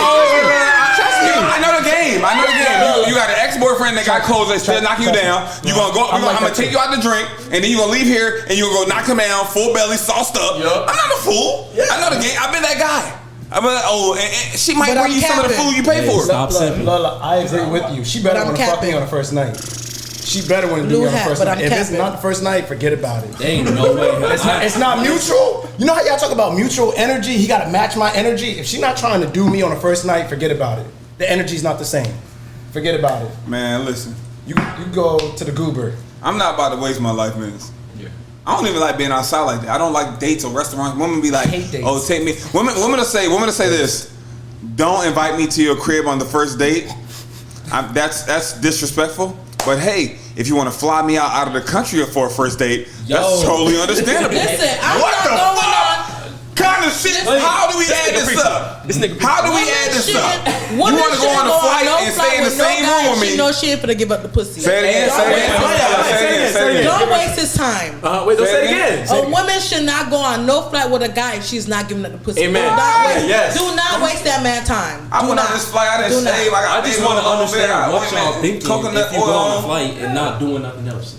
Speaker 2: I know the game. I know the game. You got an ex-boyfriend that got clothes that still knocking you down. You gonna go? I'm gonna take you out to drink, and then you gonna leave here, and you gonna go knock him down, full belly, sauced up. I'm not a fool. I know the game. I've been that guy. I'm like, and she might
Speaker 5: But
Speaker 2: bring
Speaker 5: I'm
Speaker 2: you some of the
Speaker 5: capping.
Speaker 2: food you pay for.
Speaker 1: Stop simping.
Speaker 4: Lola, I agree with you. She better
Speaker 5: But I'm
Speaker 4: want to fuck
Speaker 5: capping.
Speaker 4: me on the first night. She better want to do
Speaker 5: Blue
Speaker 4: me on the
Speaker 5: hat,
Speaker 4: first
Speaker 5: but
Speaker 4: night.
Speaker 5: I'm
Speaker 4: If it's
Speaker 5: capping.
Speaker 4: not the first night, forget about it.
Speaker 1: There ain't no way.
Speaker 4: It's not mutual. You know how y'all talk about mutual energy? He got to match my energy. If she's not trying to do me on the first night, forget about it. The energy's not the same. Forget about it.
Speaker 2: Man, listen.
Speaker 4: You go to the goober.
Speaker 2: I'm not about to waste my life minutes.
Speaker 1: Yeah.
Speaker 2: I don't even like being outside like that. I don't like dates or restaurants. Women be like,
Speaker 4: hate dates.
Speaker 2: "Oh, take me." Women will say this. Don't invite me to your crib on the first date. That's disrespectful. But hey, if you want to fly me out of the country for a first date, that's totally understandable.
Speaker 5: Listen, I'm
Speaker 2: what
Speaker 5: not
Speaker 2: the
Speaker 5: going
Speaker 2: fuck? Kind of shit. How do we add this up? How do we add this up? You want to go on a flight and stay in the same room with me?
Speaker 5: She knows she ain't finna give up the pussy.
Speaker 2: Say it again. Say it again.
Speaker 5: Don't waste his time.
Speaker 6: Wait, don't say it again.
Speaker 5: A woman should not go on no flight with a guy if she's not giving up the pussy.
Speaker 6: Amen.
Speaker 5: Do not waste that man's time.
Speaker 2: I went on this flight. I didn't shave.
Speaker 1: I just want to understand what y'all thinking
Speaker 2: coconut
Speaker 1: if you go on a
Speaker 2: oil.
Speaker 1: flight and not doing nothing else.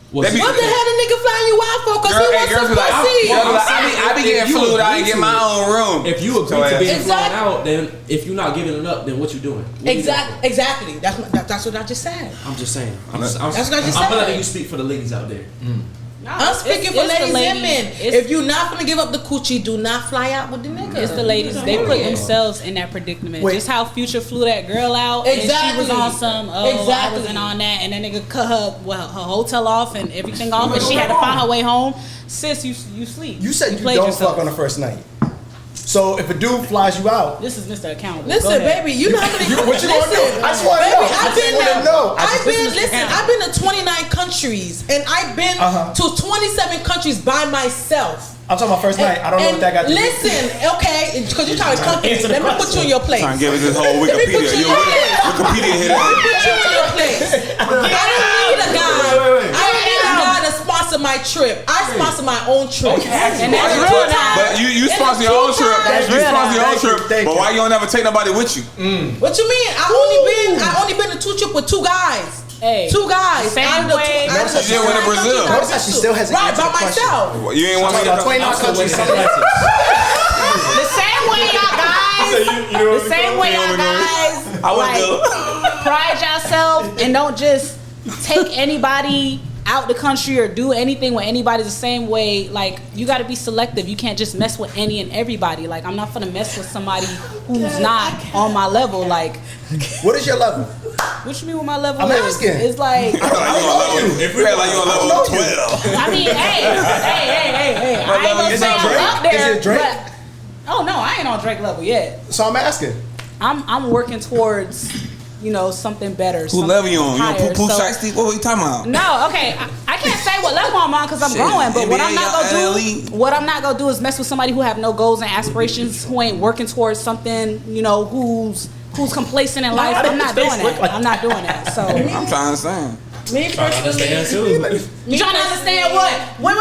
Speaker 2: They be-
Speaker 5: What the hell the nigga flying you out for? Cause he wants some pussy.
Speaker 2: I be getting fluid. I ain't get my own room.
Speaker 1: If you agree to being flown
Speaker 5: Exactly.
Speaker 1: out, then if you're not giving it up, then what you doing? What you
Speaker 5: Exactly. That's what I just said.
Speaker 1: doing? I'm just saying.
Speaker 5: That's what I just
Speaker 1: I'm
Speaker 5: said.
Speaker 1: letting you speak for the ladies out there.
Speaker 5: I'm speaking for ladies and men. If you're not gonna give up the coochie, do not fly out with the nigga.
Speaker 3: It's the ladies. They put themselves in that predicament.
Speaker 4: Wait.
Speaker 3: Just how Future flew that girl out, and she
Speaker 5: Exactly.
Speaker 3: was on some. I
Speaker 5: Exactly.
Speaker 3: wasn't on that, and that nigga cut her hotel off and everything off, and she had to find her way home. Sis, you sleep.
Speaker 4: You said you
Speaker 3: played
Speaker 4: don't
Speaker 3: yourself.
Speaker 4: fuck on the first night. So if a dude flies you out,
Speaker 3: This is Mr. Accountable. Go
Speaker 5: Listen,
Speaker 3: ahead.
Speaker 5: baby, you know how many.
Speaker 4: what you gonna do? I just want to
Speaker 5: Baby,
Speaker 4: know.
Speaker 5: I've been there.
Speaker 3: Accountable.
Speaker 5: I've been to 29 countries, and I've been to 27 countries by myself.
Speaker 4: I'm talking about first night. I don't know what that got to do.
Speaker 5: Listen, okay, because you're talking company.
Speaker 4: Answer the
Speaker 5: Let me put you in your place.
Speaker 2: Trying to give us this whole
Speaker 5: Let me put
Speaker 2: Wikipedia.
Speaker 5: you in your place.
Speaker 2: Wikipedia hit
Speaker 5: Let me
Speaker 2: it.
Speaker 5: put you in your place. I don't need a guy. I don't need a guy to sponsor sponsor my trip. I sponsor my own trip.
Speaker 3: And that's real now.
Speaker 2: But you sponsor your own trip.
Speaker 3: That's
Speaker 2: You
Speaker 3: real
Speaker 2: sponsor your own
Speaker 4: now.
Speaker 2: trip.
Speaker 4: Thank
Speaker 2: But
Speaker 4: you.
Speaker 2: why you don't ever take nobody with you?
Speaker 5: What you mean? I only been to 2 trips with 2 guys.
Speaker 3: Hey,
Speaker 5: 2 guys.
Speaker 3: same
Speaker 5: Out of the
Speaker 3: way-
Speaker 5: two- out of the
Speaker 2: She did
Speaker 5: two
Speaker 2: win in
Speaker 5: guys,
Speaker 2: Brazil.
Speaker 5: I
Speaker 4: Notice how she still hasn't
Speaker 5: Right,
Speaker 4: answered
Speaker 5: by
Speaker 4: the question.
Speaker 5: myself.
Speaker 2: You ain't want me to
Speaker 4: About 29 countries.
Speaker 3: the same way y'all guys, the same way y'all guys,
Speaker 2: I wouldn't
Speaker 3: like, pride yourself and don't just take anybody out the country or do anything with anybody the same way. Like, you got to be selective. You can't just mess with any and everybody. Like, I'm not gonna mess with somebody who's not on my level. Like,
Speaker 4: What is your level?
Speaker 3: what you mean what my level
Speaker 4: I'm
Speaker 3: is?
Speaker 4: asking.
Speaker 3: It's like,
Speaker 2: Like you on level 12.
Speaker 3: I mean, hey, I ain't gonna
Speaker 4: Is
Speaker 3: say
Speaker 4: it
Speaker 3: I'm
Speaker 4: Drake?
Speaker 3: up there,
Speaker 4: Is it Drake?
Speaker 3: but oh no, I ain't on Drake level yet.
Speaker 4: So I'm asking.
Speaker 3: I'm working towards, you know, something better.
Speaker 2: Who
Speaker 3: something
Speaker 2: level you on? You on
Speaker 3: higher.
Speaker 2: Poo
Speaker 3: So-
Speaker 2: Shiesty? What were you talking about?
Speaker 3: No, okay, I can't say what level I'm on because I'm
Speaker 2: Shit,
Speaker 3: growing. But what
Speaker 2: NBA,
Speaker 3: I'm not gonna
Speaker 2: LLE.
Speaker 3: do, what I'm not gonna do is mess with somebody who have no goals and aspirations, who ain't working towards something, you know, who's complacent in life. I'm not doing that. I'm not doing that. So
Speaker 2: I'm trying to understand.
Speaker 5: Me personally,
Speaker 3: you trying to understand what? Wait.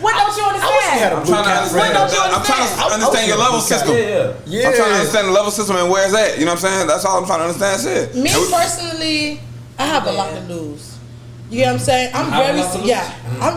Speaker 3: What don't you understand?
Speaker 2: I'm trying to understand. I'm trying to understand your level system.
Speaker 4: Yeah.
Speaker 2: I'm trying to understand the level system and where it's at. You know what I'm saying? That's all I'm trying to understand. Shit.
Speaker 5: Me personally, I have a lot to lose. You know what I'm saying? I'm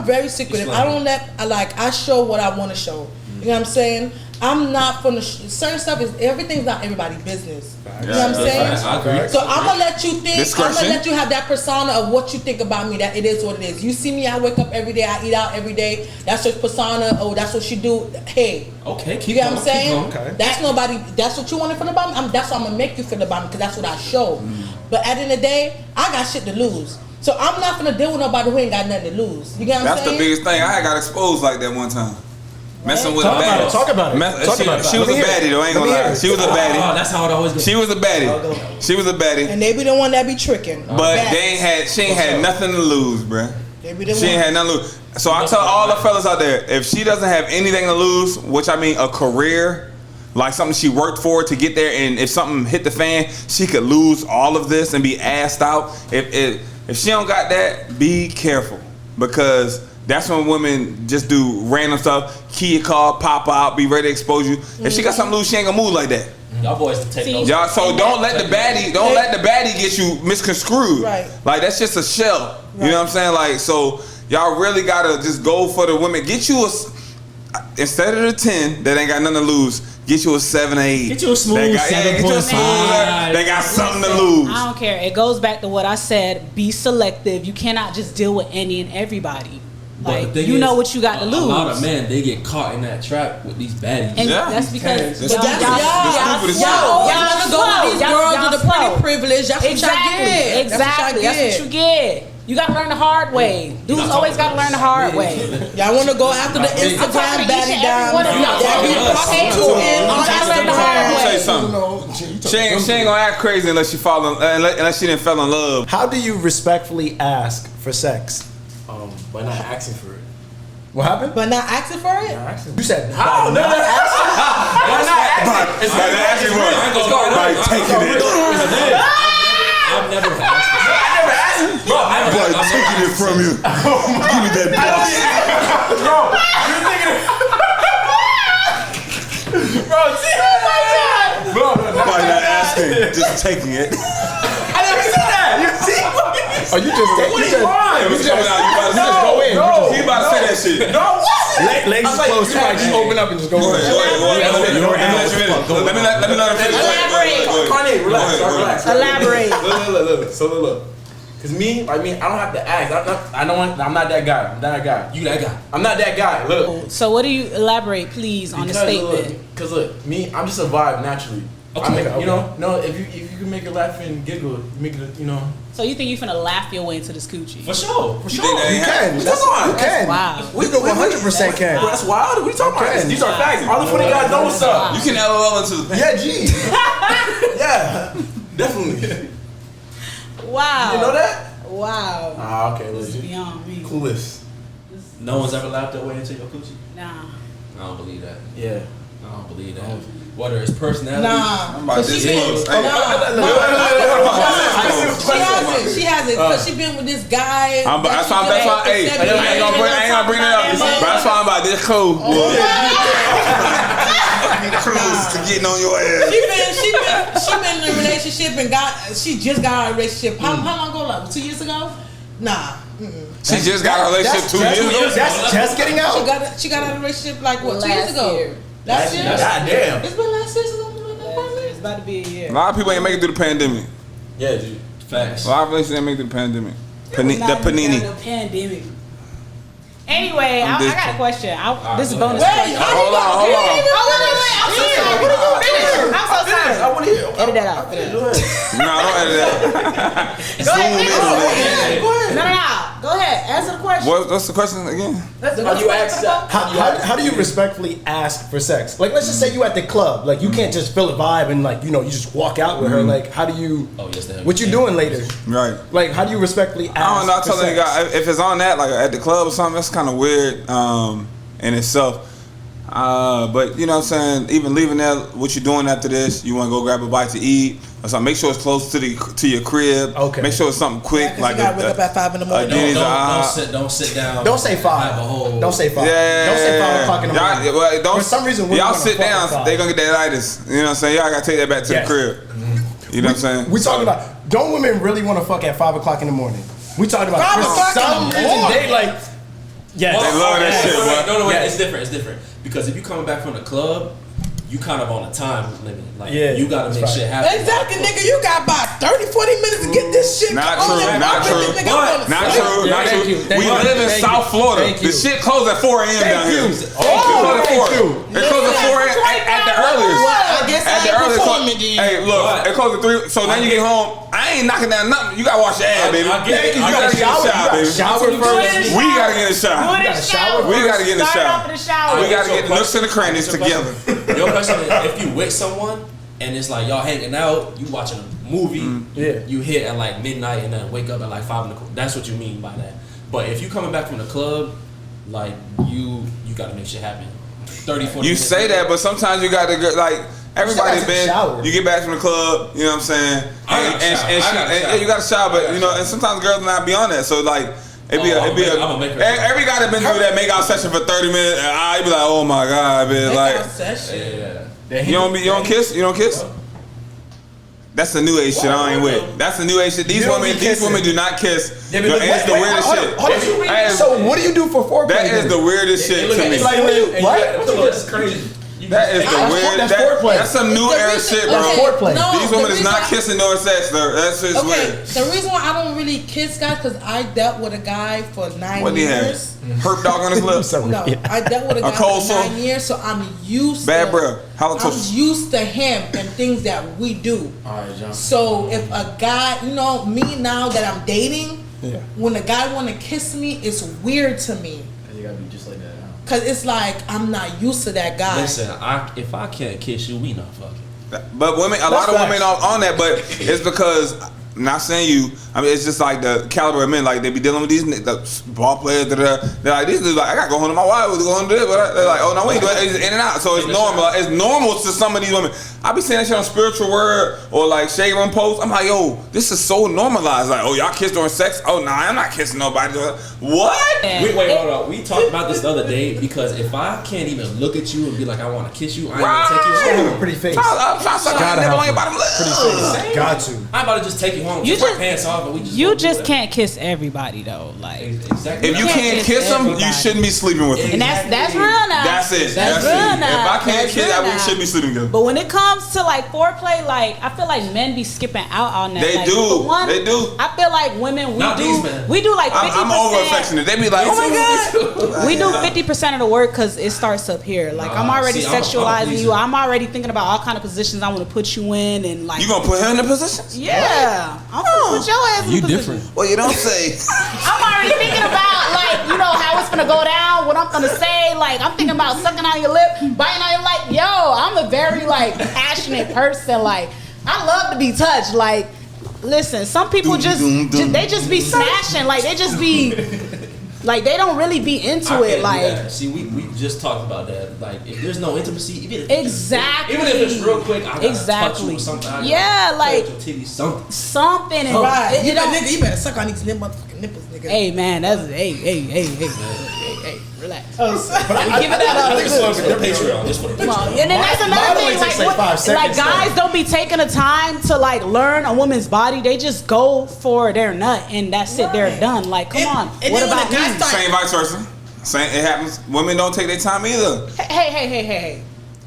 Speaker 5: very secretive. I don't I show what I want to show. You know what I'm saying? I'm not from the certain stuff is everything's not everybody's business. You know what I'm saying?
Speaker 1: I agree.
Speaker 5: So I'm gonna let you think. I'm
Speaker 2: Discretion.
Speaker 5: gonna let you have that persona of what you think about me. That it is what it is. You see me, I wake up every day. I eat out every day. That's your persona. Oh, that's what she do. Hey,
Speaker 1: Okay,
Speaker 5: you
Speaker 1: keep
Speaker 5: get
Speaker 1: going.
Speaker 5: what I'm saying?
Speaker 1: Keep going.
Speaker 4: Okay.
Speaker 5: That's nobody. That's what you want to feel about me. That's what I'm gonna make you feel about me because that's what I show. But at the end of the day, I got shit to lose. So I'm not gonna deal with nobody who ain't got nothing to lose. You get what I'm
Speaker 2: That's the
Speaker 5: saying?
Speaker 2: biggest thing. I got exposed like that one time. Messing with
Speaker 4: Talk
Speaker 2: a
Speaker 4: about
Speaker 2: baddie.
Speaker 4: it. Talk about it. Talk about it.
Speaker 2: She was a
Speaker 4: Let me hear
Speaker 2: baddie
Speaker 4: it.
Speaker 2: though. I ain't
Speaker 4: Let
Speaker 2: gonna
Speaker 4: me hear
Speaker 2: lie.
Speaker 4: it.
Speaker 2: She was a
Speaker 1: Oh,
Speaker 2: baddie.
Speaker 1: that's how it always goes.
Speaker 2: She was a baddie. She was a baddie.
Speaker 5: And they be the one that be tricking.
Speaker 2: But she ain't had nothing to lose, bruh.
Speaker 5: They be the
Speaker 2: She
Speaker 5: one.
Speaker 2: ain't had nothing to lose. So I tell all the fellas out there, if she doesn't have anything to lose, which I mean a career, like something she worked for to get there, and if something hit the fan, she could lose all of this and be assed out. If she don't got that, be careful, because that's when women just do random stuff. Key your car, pop out, be ready to expose you. If she got something to lose, she ain't gonna move like that.
Speaker 1: Y'all boys to take those.
Speaker 2: Y'all, so don't let the baddie get you misconstrued.
Speaker 5: Right.
Speaker 2: Like that's just a shell. You know what I'm saying? Like, so y'all really gotta just go for the women. Get you instead of the 10 that ain't got nothing to lose, get you a 7 or 8.
Speaker 1: Get you a smooth
Speaker 2: Get you a
Speaker 1: 7.5.
Speaker 2: smoother. They got something to lose.
Speaker 3: I don't care. It goes back to what I said. Be selective. You cannot just deal with any and everybody.
Speaker 1: But the
Speaker 3: Like,
Speaker 1: thing
Speaker 3: you
Speaker 1: is,
Speaker 3: know what you got to lose.
Speaker 1: A lot of men, they get caught in that trap with these baddies.
Speaker 3: And
Speaker 2: Yeah.
Speaker 3: that's because
Speaker 2: That's
Speaker 3: y'all
Speaker 2: stupid.
Speaker 3: y'all
Speaker 2: That's stupid as
Speaker 3: y'all
Speaker 2: shit.
Speaker 5: Y'all
Speaker 3: y'all
Speaker 5: wanna go
Speaker 3: slow.
Speaker 5: with these
Speaker 3: Y'all-
Speaker 5: girls
Speaker 3: y'all
Speaker 5: with the pretty
Speaker 3: slow.
Speaker 5: privilege. That's what
Speaker 3: Exactly.
Speaker 5: y'all get.
Speaker 3: Exactly. That's what you get. You gotta learn the hard way. Dudes always gotta learn the hard way.
Speaker 5: Y'all want to go after the
Speaker 3: I'm talking
Speaker 5: Instagram
Speaker 3: to each
Speaker 5: baddie
Speaker 3: and
Speaker 5: down.
Speaker 3: every one of y'all.
Speaker 5: That be
Speaker 1: Y'all
Speaker 5: prostituting on
Speaker 3: You gotta learn the hard
Speaker 2: Let me tell you
Speaker 3: way.
Speaker 2: something. She ain't gonna act crazy unless she didn't fell in love.
Speaker 4: How do you respectfully ask for sex?
Speaker 6: By not asking for it.
Speaker 4: What happened?
Speaker 5: But not asking for it?
Speaker 4: You said
Speaker 6: How? No, no,
Speaker 2: By asking for it. By taking it.
Speaker 1: I've never asked for sex.
Speaker 6: I never asked. Bro, I never
Speaker 2: By taking it from you. Give me that box.
Speaker 6: Bro, you're thinking. Bro, see? Bro,
Speaker 2: By not asking, just taking it.
Speaker 6: I never said that. You see?
Speaker 4: Oh, you just
Speaker 6: What are you lying?
Speaker 2: It was coming out. You about to
Speaker 4: just go in.
Speaker 2: He about to say that shit.
Speaker 6: No, what?
Speaker 4: legs
Speaker 6: I'm like,
Speaker 4: closed.
Speaker 6: you
Speaker 4: Right, just
Speaker 6: had-
Speaker 4: open up and just go in.
Speaker 2: Let me let him finish.
Speaker 3: Elaborate.
Speaker 6: Kanye, relax,
Speaker 2: Go ahead.
Speaker 6: relax.
Speaker 3: Elaborate.
Speaker 6: Look. So look. Cause me, I mean, I don't have to ask. I'm not that guy. I'm that guy.
Speaker 1: You that guy.
Speaker 6: I'm not that guy. Look.
Speaker 3: So what do you elaborate, please, on the statement?
Speaker 6: Cause look, me, I'm just a vibe naturally.
Speaker 1: Okay,
Speaker 6: I make,
Speaker 4: okay.
Speaker 6: you know, if you can make it laugh and giggle, make it, you know.
Speaker 3: So you think you finna laugh your way into this coochie?
Speaker 1: For sure. For
Speaker 2: You
Speaker 1: sure.
Speaker 2: think that
Speaker 4: You
Speaker 2: ain't
Speaker 4: can.
Speaker 6: Come on.
Speaker 4: You can.
Speaker 3: Wow.
Speaker 4: You go 100% can.
Speaker 6: Bro, that's wild. What are you talking about?
Speaker 4: Okay.
Speaker 6: These are facts. All the funny guys know what's up.
Speaker 2: You can LOL into the
Speaker 4: Yeah, G.
Speaker 6: Yeah, definitely.
Speaker 3: Wow.
Speaker 6: You know that?
Speaker 3: Wow.
Speaker 6: Ah, okay.
Speaker 3: This is
Speaker 6: Legit.
Speaker 3: beyond me.
Speaker 6: Coolest.
Speaker 1: No one's ever laughed their way into your coochie?
Speaker 3: Nah.
Speaker 1: I don't believe that.
Speaker 6: Yeah.
Speaker 1: I don't believe that. Whether it's personality.
Speaker 5: Nah.
Speaker 2: I'm about this close. Hey,
Speaker 5: She hasn't. Cause she been with this guy.
Speaker 2: That's why. Hey, I ain't gonna bring it up. But that's why I'm about this close. Close to getting on your ass.
Speaker 5: She been in a relationship and she just got out of a relationship. How long ago? Like 2 years ago? Nah.
Speaker 2: She just got a relationship 2 years ago.
Speaker 4: That's just getting out.
Speaker 5: She got out of a relationship like what? 2 years ago.
Speaker 3: Year.
Speaker 5: Last year.
Speaker 6: God damn.
Speaker 5: It's been last year.
Speaker 3: It's about to be a year.
Speaker 2: A lot of people ain't make it through the pandemic.
Speaker 1: Yeah, dude. Facts.
Speaker 2: A lot of relationships ain't make it through the pandemic. The panini.
Speaker 3: The pandemic. Anyway, I got a question. This is bonus
Speaker 5: Wait,
Speaker 3: question.
Speaker 2: Hold on.
Speaker 3: I'm so sorry. I'm so sorry.
Speaker 6: I want to hear.
Speaker 3: Edit that out.
Speaker 2: No, don't edit that.
Speaker 3: Go ahead. No. Go ahead. Answer the question.
Speaker 2: What's the question again?
Speaker 4: How do you respectfully ask for sex? Like, let's just say you at the club. Like, you can't just feel a vibe and like, you just walk out with her. Like, how do you?
Speaker 1: Oh, yes, they have.
Speaker 4: What you doing later?
Speaker 2: Right.
Speaker 4: Like, how do you respectfully ask?
Speaker 2: I don't know. I
Speaker 4: for
Speaker 2: tell you
Speaker 4: sex?
Speaker 2: guys, if it's on that, like at the club or something, that's kind of weird in itself. But you know what I'm saying? Even leaving that, what you doing after this? You want to go grab a bite to eat or something? Make sure it's close to your crib.
Speaker 4: Okay.
Speaker 2: Make sure it's something quick.
Speaker 5: Like you gotta wake up at 5 in the morning.
Speaker 1: Don't sit down.
Speaker 4: Don't say 5. Don't say 5.
Speaker 2: Yeah.
Speaker 4: Don't say 5 o'clock in the morning.
Speaker 2: Well,
Speaker 4: For some reason,
Speaker 2: y'all sit down. They gonna get that itis. You know what I'm saying? Y'all gotta take that back to the crib. You know what I'm saying?
Speaker 4: We talking about. Don't women really want to fuck at 5 o'clock in the morning? We talking about.
Speaker 5: 5
Speaker 4: For
Speaker 5: o'clock
Speaker 4: some
Speaker 5: in the
Speaker 4: reason,
Speaker 5: morning.
Speaker 4: they like. Yes.
Speaker 2: They love that shit, bro.
Speaker 1: No, it's different. Because if you coming back from the club, you kind of on a time limit. Like, you gotta make shit happen.
Speaker 5: Exactly, nigga. You got about 30, 40 minutes to get this shit.
Speaker 2: Not true. We live in South Florida. The shit closed at 4 a.m. down here. It closed at 4 a.m. at the earliest.
Speaker 5: I guess I ain't performing then.
Speaker 2: Hey, look, it closed at 3. So now you get home. I ain't knocking down nothing. You gotta wash your ass, baby.
Speaker 1: You
Speaker 2: gotta get in the shower, baby.
Speaker 4: Shower first.
Speaker 2: We gotta get in the shower. We gotta get in the shower.
Speaker 3: shower.
Speaker 2: We gotta get the nooks and the crannies together.
Speaker 1: Your question is, if you with someone and it's like y'all hanging out, you watching a movie, you hit at like midnight and then wake up at like 5 o'clock. That's what you mean by that. But if you coming back from the club, like you gotta make shit happen. 30, 40
Speaker 2: You
Speaker 1: minutes
Speaker 2: say that, but sometimes you gotta go, like everybody's been.
Speaker 4: Shower.
Speaker 2: You get back from the club, you know what I'm saying?
Speaker 1: I gotta
Speaker 2: You got to shower, but you know, and sometimes girls not be on that. So like, every guy that been through that make out session for 30 minutes, and I be like, oh my god, man, like, you don't kiss. That's the new age shit. I ain't with. That's the new age shit. These women do not kiss. It's the weirdest shit.
Speaker 4: So what do you do for foreplay?
Speaker 2: That is the weirdest shit to me.
Speaker 4: Like, what?
Speaker 1: That's crazy.
Speaker 2: That is the weird.
Speaker 4: That's foreplay.
Speaker 2: That's some new era shit, bro.
Speaker 4: That's foreplay.
Speaker 2: These women is not kissing nor sex, though. That's just weird.
Speaker 5: The reason why I don't really kiss guys because I dealt with a guy for 9
Speaker 2: What do you have?
Speaker 5: years.
Speaker 2: Herp dog on his lips.
Speaker 5: No, I dealt with a guy
Speaker 2: cold
Speaker 5: for
Speaker 2: sore?
Speaker 5: 9 years, so I'm used.
Speaker 2: Bad
Speaker 5: to,
Speaker 2: breath.
Speaker 5: I'm used to him and things that we do.
Speaker 1: All right, John.
Speaker 5: So if a guy, me now that I'm dating, when a guy want to kiss me, it's weird to me.
Speaker 6: You gotta be just like that.
Speaker 5: Cause it's like I'm not used to that guy.
Speaker 1: Listen, if I can't kiss you, we not fucking.
Speaker 2: But women, a lot of women on that, but it's because. Not saying you. I mean, it's just like the caliber of men. Like they be dealing with these the ball players. They're like these dudes. Like I gotta go home to my wife. We're going to do it. But they're like, oh no, we ain't doing it. It's in and out. So it's normal. It's normal to some of these women. I be saying that shit on Spiritual Word or like Shade Room posts. I'm like, yo, this is so normalized. Like, oh, y'all kiss during sex? Oh, nah, I'm not kissing nobody. What?
Speaker 1: Wait, hold on. We talked about this the other day because if I can't even look at you and be like, I want to kiss you, I ain't gonna take you home.
Speaker 4: Have a pretty face.
Speaker 2: I'm trying to suck my nipple on your bottom lip.
Speaker 4: Got to.
Speaker 1: I'm about to just take you home. You just pants off, but we just.
Speaker 3: You just can't kiss everybody though. Like
Speaker 1: exactly.
Speaker 2: If you can't kiss them, you shouldn't be sleeping with them.
Speaker 3: And that's real now.
Speaker 2: That's it.
Speaker 3: That's real now.
Speaker 2: If I can't kiss, we shouldn't be sleeping together.
Speaker 3: But when it comes to like foreplay, like I feel like men be skipping out on that.
Speaker 2: They
Speaker 3: like,
Speaker 2: do. They do.
Speaker 3: I feel like women we do like 50%.
Speaker 2: I'm over affectionate. They be like, oh my god.
Speaker 3: We do 50% of the work because it starts up here. Like I'm already sexualizing you. I'm already thinking about all kind of positions I want to put you in and like.
Speaker 2: You gonna put her in the positions?
Speaker 3: Yeah. I'm gonna put your ass in the position.
Speaker 6: Different.
Speaker 2: Well, you don't say.
Speaker 3: I'm already thinking about like how it's gonna go down, what I'm gonna say. Like I'm thinking about sucking on your lip, biting on your like. Yo, I'm a very like passionate person. Like I love to be touched. Like listen, some people they just be smashing. Like they just be. Like they don't really be into
Speaker 1: I
Speaker 3: it.
Speaker 1: can't do
Speaker 3: Like
Speaker 1: that. See, we just talked about that. Like if there's no intimacy,
Speaker 3: exactly.
Speaker 1: Even if it's real quick, I gotta touch you or something. I gotta
Speaker 3: like
Speaker 1: touch your titties, something.
Speaker 3: something. And
Speaker 5: Right.
Speaker 3: it don't-
Speaker 5: You better suck on these motherfucking nipples, nigga.
Speaker 3: Hey man, that's hey, relax.
Speaker 4: But I
Speaker 3: Give it that
Speaker 4: I
Speaker 3: up.
Speaker 4: think it's a little bit
Speaker 1: For the
Speaker 4: different.
Speaker 1: Patreon, just for the
Speaker 3: Come on.
Speaker 1: Patreon.
Speaker 3: And then that's another
Speaker 4: Modeling
Speaker 3: thing.
Speaker 4: takes
Speaker 3: Like,
Speaker 4: like 5
Speaker 3: like
Speaker 4: seconds,
Speaker 3: guys don't be taking the time to like learn a woman's body. They just go for their nut and that's it. They're done. Like, come on.
Speaker 5: And
Speaker 3: What
Speaker 5: then when
Speaker 3: about
Speaker 5: the guy
Speaker 3: me?
Speaker 5: start-
Speaker 2: Same vice versa. Same, it happens. Women don't take their time either.
Speaker 3: Hey.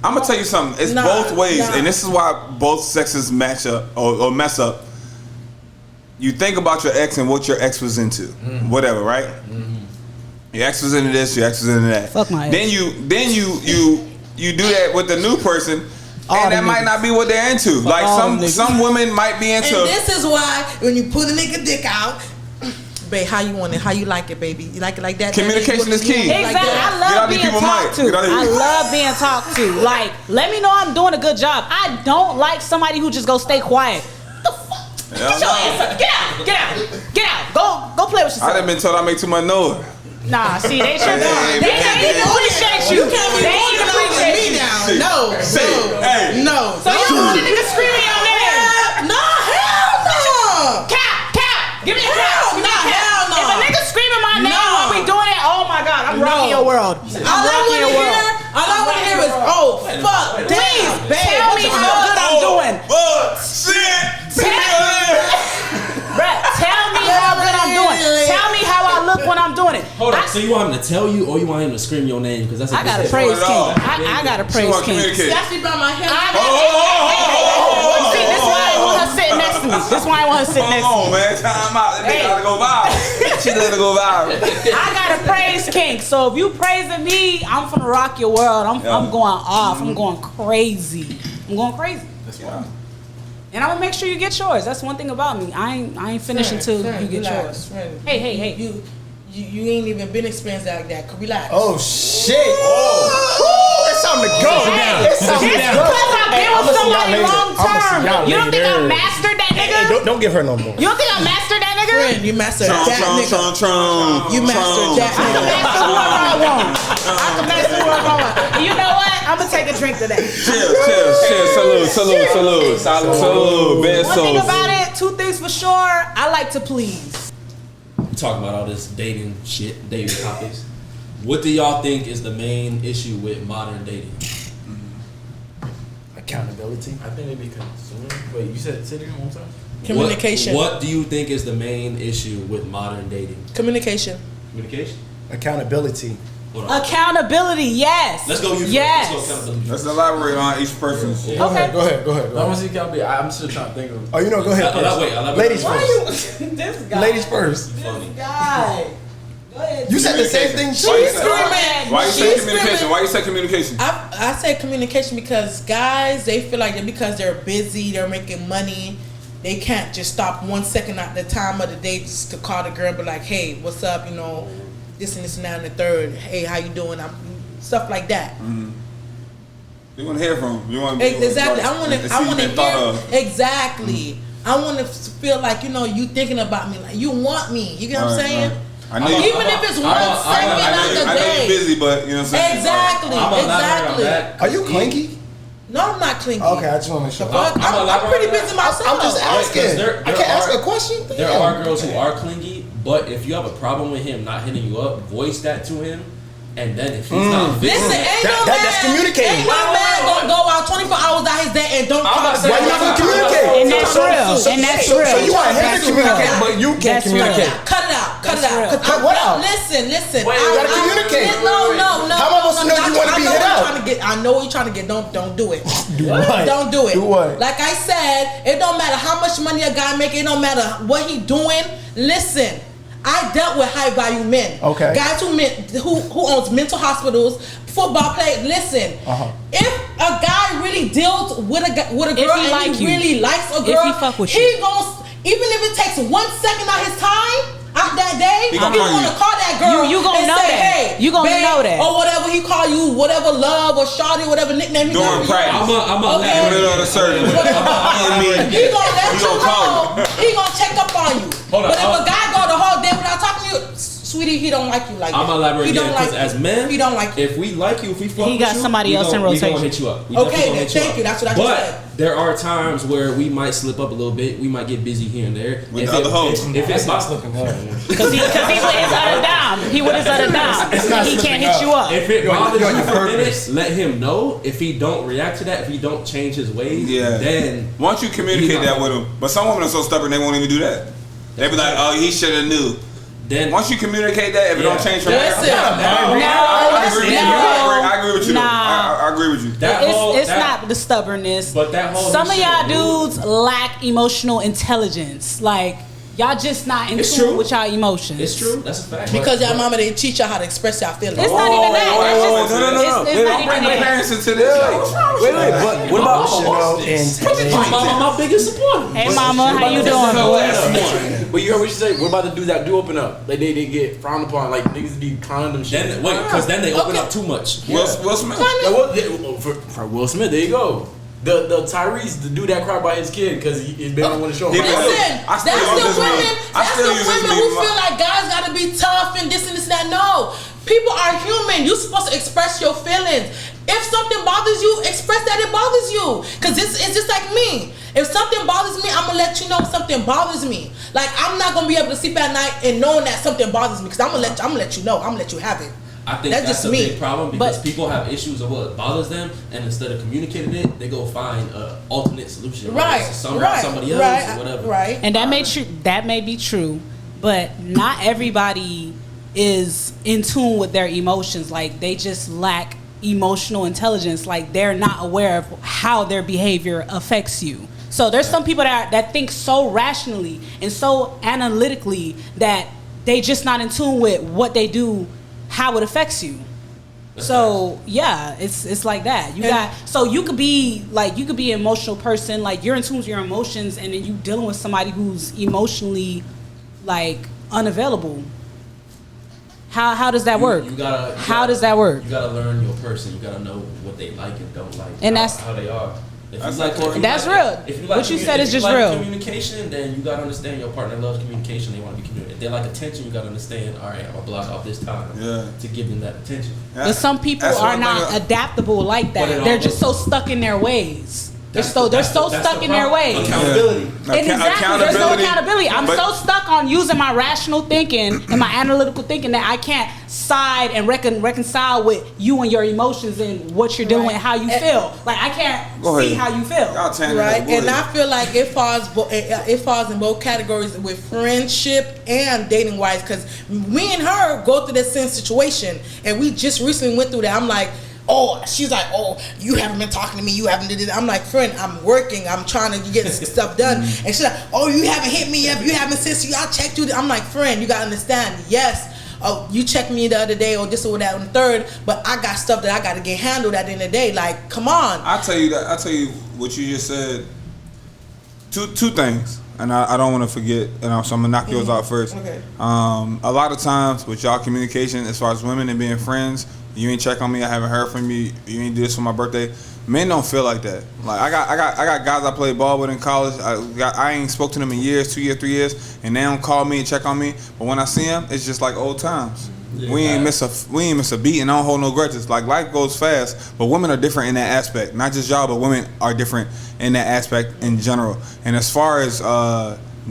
Speaker 2: I'm gonna tell you something. It's
Speaker 5: Nah,
Speaker 2: both ways,
Speaker 5: nah.
Speaker 2: and this is why both sexes match up or mess up. You think about your ex and what your ex was into, whatever, right? Your ex was into this, your ex was into that.
Speaker 3: Fuck my ex.
Speaker 2: Then you do that with the new person,
Speaker 3: All
Speaker 2: and that
Speaker 3: them
Speaker 2: might
Speaker 3: niggas.
Speaker 2: not be what they're into. Like
Speaker 3: all
Speaker 2: some
Speaker 3: them niggas.
Speaker 2: some women might be into.
Speaker 5: And this is why when you put a nigga dick out, babe, how you want it? How you like it, baby? You like it like that?
Speaker 2: Communication is key.
Speaker 5: Like
Speaker 3: Exactly.
Speaker 5: that?
Speaker 3: I
Speaker 2: Get out
Speaker 3: love
Speaker 2: these
Speaker 3: being
Speaker 2: people's
Speaker 3: talked
Speaker 2: mic.
Speaker 3: to.
Speaker 2: Get out of
Speaker 3: I
Speaker 2: here.
Speaker 3: love being talked to. Like, let me know I'm doing a good job. I don't like somebody who just go stay quiet. The fuck?
Speaker 2: Hell
Speaker 3: Get your
Speaker 2: no.
Speaker 3: ass up. Get out. Go play with
Speaker 2: I
Speaker 3: yourself.
Speaker 2: done been told I make too much noise.
Speaker 3: Nah, see, they should.
Speaker 2: Hey,
Speaker 3: They
Speaker 2: man.
Speaker 3: ain't even appreciate you.
Speaker 5: You can't be
Speaker 3: They ain't
Speaker 5: walking over
Speaker 3: appreciate
Speaker 5: me
Speaker 3: you.
Speaker 5: now. No,
Speaker 2: Hey.
Speaker 5: no.
Speaker 3: So you don't want a nigga screaming your name?
Speaker 5: No, hell no.
Speaker 3: Cap. Give me a cap.
Speaker 5: Hell no, hell no.
Speaker 3: If a nigga screaming my name
Speaker 5: No.
Speaker 3: while we doing it, oh my god, I'm rocking your world.
Speaker 5: All I want to hear is, oh, fuck, please, babe.
Speaker 3: Tell me how good I'm doing. Bruh, tell me how good I'm doing. Tell me how I look when I'm doing it.
Speaker 1: Hold on. So you want him to tell you, or you want him to scream your name? Because that's a
Speaker 3: I got a
Speaker 1: big
Speaker 3: praise
Speaker 2: it
Speaker 3: king.
Speaker 2: all.
Speaker 3: I got a praise
Speaker 2: wanna
Speaker 3: king.
Speaker 2: communicate.
Speaker 5: That's me by my head.
Speaker 3: See, this is why I want her sitting next to me. This is why I want her sitting next to me.
Speaker 2: Hold on, man. Time out. That nigga gotta go viral. She gotta go viral.
Speaker 3: I got a praise king. So if you praising me, I'm finna rock your world. I'm going off. I'm going crazy.
Speaker 2: That's wild.
Speaker 3: And I'm gonna make sure you get yours. That's one thing about me. I ain't finished until you get yours. Hey.
Speaker 5: You ain't even been experienced like that. Relax.
Speaker 4: Oh shit! Oh, it's time to go. It's time to
Speaker 3: It's
Speaker 4: go.
Speaker 3: because I've been with somebody long term. You don't think I mastered that
Speaker 4: Hey,
Speaker 3: nigga?
Speaker 4: don't give her no more.
Speaker 3: You don't think I mastered that nigga?
Speaker 5: Friend, you mastered that nigga. You mastered that
Speaker 3: I can
Speaker 5: nigga.
Speaker 3: master whoever I want. I can master whoever I want. And you know what? I'm gonna take a drink today.
Speaker 2: Cheers. Salute. Bad
Speaker 3: One thing
Speaker 2: souls.
Speaker 3: about it, two things for sure. I like to please.
Speaker 1: Talking about all this dating shit, dating topics. What do y'all think is the main issue with modern dating?
Speaker 4: Accountability.
Speaker 6: I think they be consuming. Wait, you said say it again one time?
Speaker 5: Communication.
Speaker 1: What do you think is the main issue with modern dating?
Speaker 5: Communication.
Speaker 1: Communication.
Speaker 4: Accountability.
Speaker 1: Hold on.
Speaker 3: Accountability, yes.
Speaker 1: Let's go. You first.
Speaker 3: Yes.
Speaker 1: Let's go accountability.
Speaker 2: Let's elaborate on each person's.
Speaker 4: Go ahead.
Speaker 6: I want to see Calby. I'm still trying to think of.
Speaker 4: Oh, you know, go ahead first.
Speaker 1: Wait,
Speaker 4: Ladies
Speaker 3: Why
Speaker 4: first.
Speaker 3: you this guy?
Speaker 4: Ladies first.
Speaker 1: Funny.
Speaker 3: Guy. Go ahead.
Speaker 4: You said the same thing.
Speaker 2: Why you say
Speaker 5: She's
Speaker 2: communication?
Speaker 5: screaming.
Speaker 2: Why you say communication?
Speaker 5: I say communication because guys, they feel like that because they're busy, they're making money, they can't just stop 1 second at the time of the day just to call the girl and be like, hey, what's up? You know, this and this and that and the third. Hey, how you doing? Stuff like that.
Speaker 2: You want to hear from him. You want
Speaker 5: Exactly. I want to hear.
Speaker 2: of.
Speaker 5: Exactly. I want to feel like, you know, you thinking about me, like you want me. You get what I'm saying?
Speaker 2: I know you.
Speaker 5: Even if it's 1 second
Speaker 2: I
Speaker 5: of
Speaker 2: know
Speaker 5: the
Speaker 2: you're
Speaker 5: day.
Speaker 2: busy, but you know what I'm saying.
Speaker 5: Exactly.
Speaker 1: I'm gonna elaborate on
Speaker 5: Exactly.
Speaker 1: that.
Speaker 4: Are you clingy?
Speaker 5: No, I'm not clingy.
Speaker 4: Okay, I just want to make sure.
Speaker 5: I'm pretty busy myself.
Speaker 4: I'm just asking.
Speaker 1: there
Speaker 4: I can't ask
Speaker 1: are-
Speaker 4: a question.
Speaker 1: There are girls who are clingy, but if you have a problem with him not hitting you up, voice that to him, and then if he's not
Speaker 5: Listen,
Speaker 1: visible,
Speaker 5: ain't no man.
Speaker 4: that's communicating.
Speaker 5: Ain't no man gonna go out 24 hours out his day and don't
Speaker 1: I'm
Speaker 5: call
Speaker 1: about to say,
Speaker 4: Why you not gonna communicate?
Speaker 3: And that's real. And that's
Speaker 4: So
Speaker 3: real.
Speaker 4: you want him to communicate, but you can't
Speaker 3: That's real.
Speaker 4: communicate.
Speaker 5: Cut it out. Cut it out.
Speaker 4: Cut what out?
Speaker 5: Listen.
Speaker 1: Wait, you
Speaker 4: gotta communicate.
Speaker 5: No.
Speaker 4: How am I supposed to know you wanna be hit out?
Speaker 5: I know what you're trying to get. Don't do it.
Speaker 4: Do what?
Speaker 5: Don't do it.
Speaker 4: Do what?
Speaker 5: Like I said, it don't matter how much money a guy make. It don't matter what he doing. Listen, I dealt with high value men.
Speaker 4: Okay.
Speaker 5: Guys who owns mental hospitals, football players. Listen, if a guy really deals with a girl
Speaker 3: he
Speaker 5: and
Speaker 3: like
Speaker 5: he
Speaker 3: you.
Speaker 5: really likes a
Speaker 3: If
Speaker 5: girl,
Speaker 3: he fuck with
Speaker 5: he
Speaker 3: you.
Speaker 5: gon' even if it takes 1 second of his time out that day,
Speaker 2: He
Speaker 5: he
Speaker 2: gonna call
Speaker 5: gonna
Speaker 2: you.
Speaker 5: call that girl.
Speaker 3: You gonna
Speaker 5: and
Speaker 3: know
Speaker 5: say,
Speaker 3: that.
Speaker 5: Hey,
Speaker 3: You gonna
Speaker 5: babe,
Speaker 3: know that.
Speaker 5: or whatever he call you, whatever love or shawty, whatever nickname he
Speaker 2: During
Speaker 5: got.
Speaker 2: practice.
Speaker 1: I'm a
Speaker 5: Okay.
Speaker 2: In the middle of the surgery.
Speaker 5: He gonna let
Speaker 2: He
Speaker 5: you
Speaker 2: gonna call
Speaker 5: know. He gonna check up on you.
Speaker 1: Hold on,
Speaker 5: But if a guy go the whole day without talking to you, sweetie, he don't like you like that.
Speaker 1: I'm elaborating
Speaker 5: He don't
Speaker 1: because
Speaker 5: like
Speaker 1: as
Speaker 5: you.
Speaker 1: men,
Speaker 5: He don't like you.
Speaker 1: If we like you, if we fuck
Speaker 3: He
Speaker 1: with
Speaker 3: got
Speaker 1: you,
Speaker 3: somebody
Speaker 1: we
Speaker 3: else in
Speaker 1: gon- We
Speaker 3: rotation.
Speaker 1: gonna hit you up. We
Speaker 5: Okay,
Speaker 1: definitely gonna
Speaker 5: then
Speaker 1: hit you
Speaker 5: thank
Speaker 1: up.
Speaker 5: you. That's what I just
Speaker 1: But
Speaker 5: said.
Speaker 1: there are times where we might slip up a little bit. We might get busy here and there.
Speaker 2: With the other hoes.
Speaker 1: If it's not
Speaker 4: slipping up.
Speaker 3: Because he with his other dime. He with his other dime.
Speaker 4: It's not
Speaker 3: He
Speaker 4: slipping
Speaker 3: can't hit
Speaker 4: up.
Speaker 3: you up.
Speaker 1: If it bothers
Speaker 4: you're
Speaker 1: you
Speaker 4: on your
Speaker 1: for a minute,
Speaker 4: purpose.
Speaker 1: let him know. If he don't react to that, if he don't change his ways,
Speaker 2: Yeah.
Speaker 1: then
Speaker 2: Once you communicate
Speaker 1: He's not
Speaker 2: that with them, but some women are so stubborn they won't even do that. They be like, "Oh, he should have knew."
Speaker 1: then
Speaker 2: Once you communicate that, if it don't
Speaker 1: Yeah.
Speaker 2: change from
Speaker 5: Listen,
Speaker 2: there, I agree with you. I agree with you. though.
Speaker 3: Nah.
Speaker 2: I agree with you.
Speaker 1: that whole
Speaker 3: It's
Speaker 1: that-
Speaker 3: not the stubbornness.
Speaker 1: But that whole
Speaker 3: Some of
Speaker 1: shit,
Speaker 3: y'all
Speaker 1: dude.
Speaker 3: dudes lack emotional intelligence. Like y'all just not in
Speaker 1: It's
Speaker 3: tune
Speaker 1: true.
Speaker 3: with y'all emotions.
Speaker 1: It's true. That's a fact.
Speaker 5: Because
Speaker 1: But-
Speaker 5: y'all mama didn't teach y'all how to express y'all feelings.
Speaker 3: It's not even that. That's just,
Speaker 2: no, no, no,
Speaker 3: it's, it's
Speaker 2: Don't
Speaker 3: not
Speaker 2: bring
Speaker 3: even
Speaker 2: the
Speaker 3: that.
Speaker 2: parents into this.
Speaker 6: Wait, but what about
Speaker 4: Emotional
Speaker 1: My mama, my biggest supporter.
Speaker 3: Hey mama, how you doing?
Speaker 6: But you heard what she said. What about the dudes that do open up? Like they get frowned upon. Like niggas be condom shit.
Speaker 1: Then wait, because then they open
Speaker 5: Okay.
Speaker 1: up too much.
Speaker 2: Will Smith.
Speaker 6: Like, for Will Smith, there you go. The Tyrese, the dude that cried by his kid because they don't want to show him.
Speaker 2: Yeah.
Speaker 5: Listen,
Speaker 2: I still
Speaker 5: that's
Speaker 2: use
Speaker 5: the
Speaker 2: this
Speaker 5: women.
Speaker 2: meme. I
Speaker 5: That's
Speaker 2: still
Speaker 5: the
Speaker 2: use this
Speaker 5: women
Speaker 2: meme.
Speaker 5: who feel like guys gotta be tough and this and this and that. No, people are human. You're supposed to express your feelings. If something bothers you, express that it bothers you. Cause it's just like me. If something bothers me, I'm gonna let you know something bothers me. Like I'm not gonna be able to sleep at night and knowing that something bothers me. Cause I'm gonna let you know. I'm gonna let you have it.
Speaker 1: I think
Speaker 5: That's
Speaker 1: that's
Speaker 5: just
Speaker 1: a
Speaker 5: me.
Speaker 1: big problem because
Speaker 3: But-
Speaker 1: people have issues of what bothers them, and instead of communicating it, they go find an alternate solution.
Speaker 5: Right,
Speaker 1: Somebody else,
Speaker 5: right,
Speaker 1: or whatever.
Speaker 5: right.
Speaker 3: And that may be true, but not everybody is in tune with their emotions. Like they just lack emotional intelligence. Like they're not aware of how their behavior affects you. So there's some people that think so rationally and so analytically that they just not in tune with what they do, how it affects you. So yeah, it's like that. You could be an emotional person, like you're in tune with your emotions, and then you dealing with somebody who's emotionally like unavailable. How does that work? How does that work?
Speaker 1: You gotta learn your person. You gotta know what they like and don't like,
Speaker 3: And that's-
Speaker 1: how they are. If
Speaker 2: That's
Speaker 1: you like,
Speaker 2: important.
Speaker 3: That's real.
Speaker 1: If you like
Speaker 3: What you said is
Speaker 1: if you
Speaker 3: just
Speaker 1: like
Speaker 3: real.
Speaker 1: Communication, then you gotta understand your partner loves communication. They want to be communicated. If they like attention, you gotta understand. All right, I'm gonna block off this time to give them that attention.
Speaker 3: But some people
Speaker 2: That's
Speaker 3: are
Speaker 2: one
Speaker 3: not
Speaker 2: thing
Speaker 3: adaptable like
Speaker 1: But
Speaker 3: that.
Speaker 1: it
Speaker 3: They're
Speaker 1: all-
Speaker 3: just so stuck in their ways. They're
Speaker 1: That's
Speaker 3: so
Speaker 1: the
Speaker 3: stuck in their
Speaker 1: problem.
Speaker 3: ways.
Speaker 1: Accountability.
Speaker 3: And exactly, there's no accountability. I'm
Speaker 2: But-
Speaker 3: so stuck on using my rational thinking and my analytical thinking that I can't side and reconcile with you and your emotions and what you're doing
Speaker 5: Right.
Speaker 3: and how you feel. Like I can't
Speaker 2: Go
Speaker 3: see
Speaker 2: ahead.
Speaker 3: how you feel.
Speaker 2: Y'all tanning
Speaker 5: Right,
Speaker 2: up,
Speaker 5: and
Speaker 2: boy.
Speaker 5: I feel like it falls in both categories with friendship and dating wise. Because me and her go through the same situation, and we just recently went through that. I'm like, oh, she's like, oh, you haven't been talking to me, you haven't did it. I'm like, friend, I'm working, I'm trying to get stuff done, and she's like, oh, you haven't hit me yet, you haven't since you. I checked you. I'm like, friend, you gotta understand. Yes. Oh, you checked me the other day, or this or that, and the third, but I got stuff that I got to get handled at the end of the day. Like, come on.
Speaker 2: I tell you what you just said. Two things, and I don't want to forget, so I'm gonna knock yours out first.
Speaker 5: Okay.
Speaker 2: A lot of times with y'all communication, as far as women and being friends, you ain't check on me. I haven't heard from you. You ain't do this for my birthday. Men don't feel like that. Like I got guys I played ball with in college. I ain't spoke to them in years, 2 years, 3 years, and they don't call me and check on me. But when I see them, it's just like old times.
Speaker 1: Yeah,
Speaker 2: we ain't miss a beat, and I don't hold no grudges. Like life goes fast, but women are different in that aspect. Not just y'all, but women are different in that aspect in general. And as far as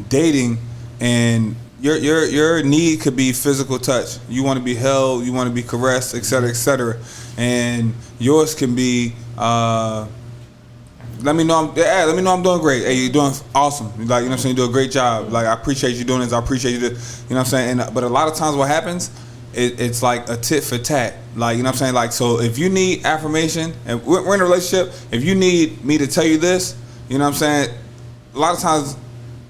Speaker 2: dating, and your need could be physical touch. You want to be held, you want to be caressed, etc., etc. And yours can be let me know I'm doing great. Hey, you're doing awesome. Like, you know what I'm saying? You do a great job. Like, I appreciate you doing this. I appreciate you. You know what I'm saying? But a lot of times what happens, it's like a tit for tat. Like, you know what I'm saying? Like, so if you need affirmation, and we're in a relationship, if you need me to tell you this, you know what I'm saying? A lot of times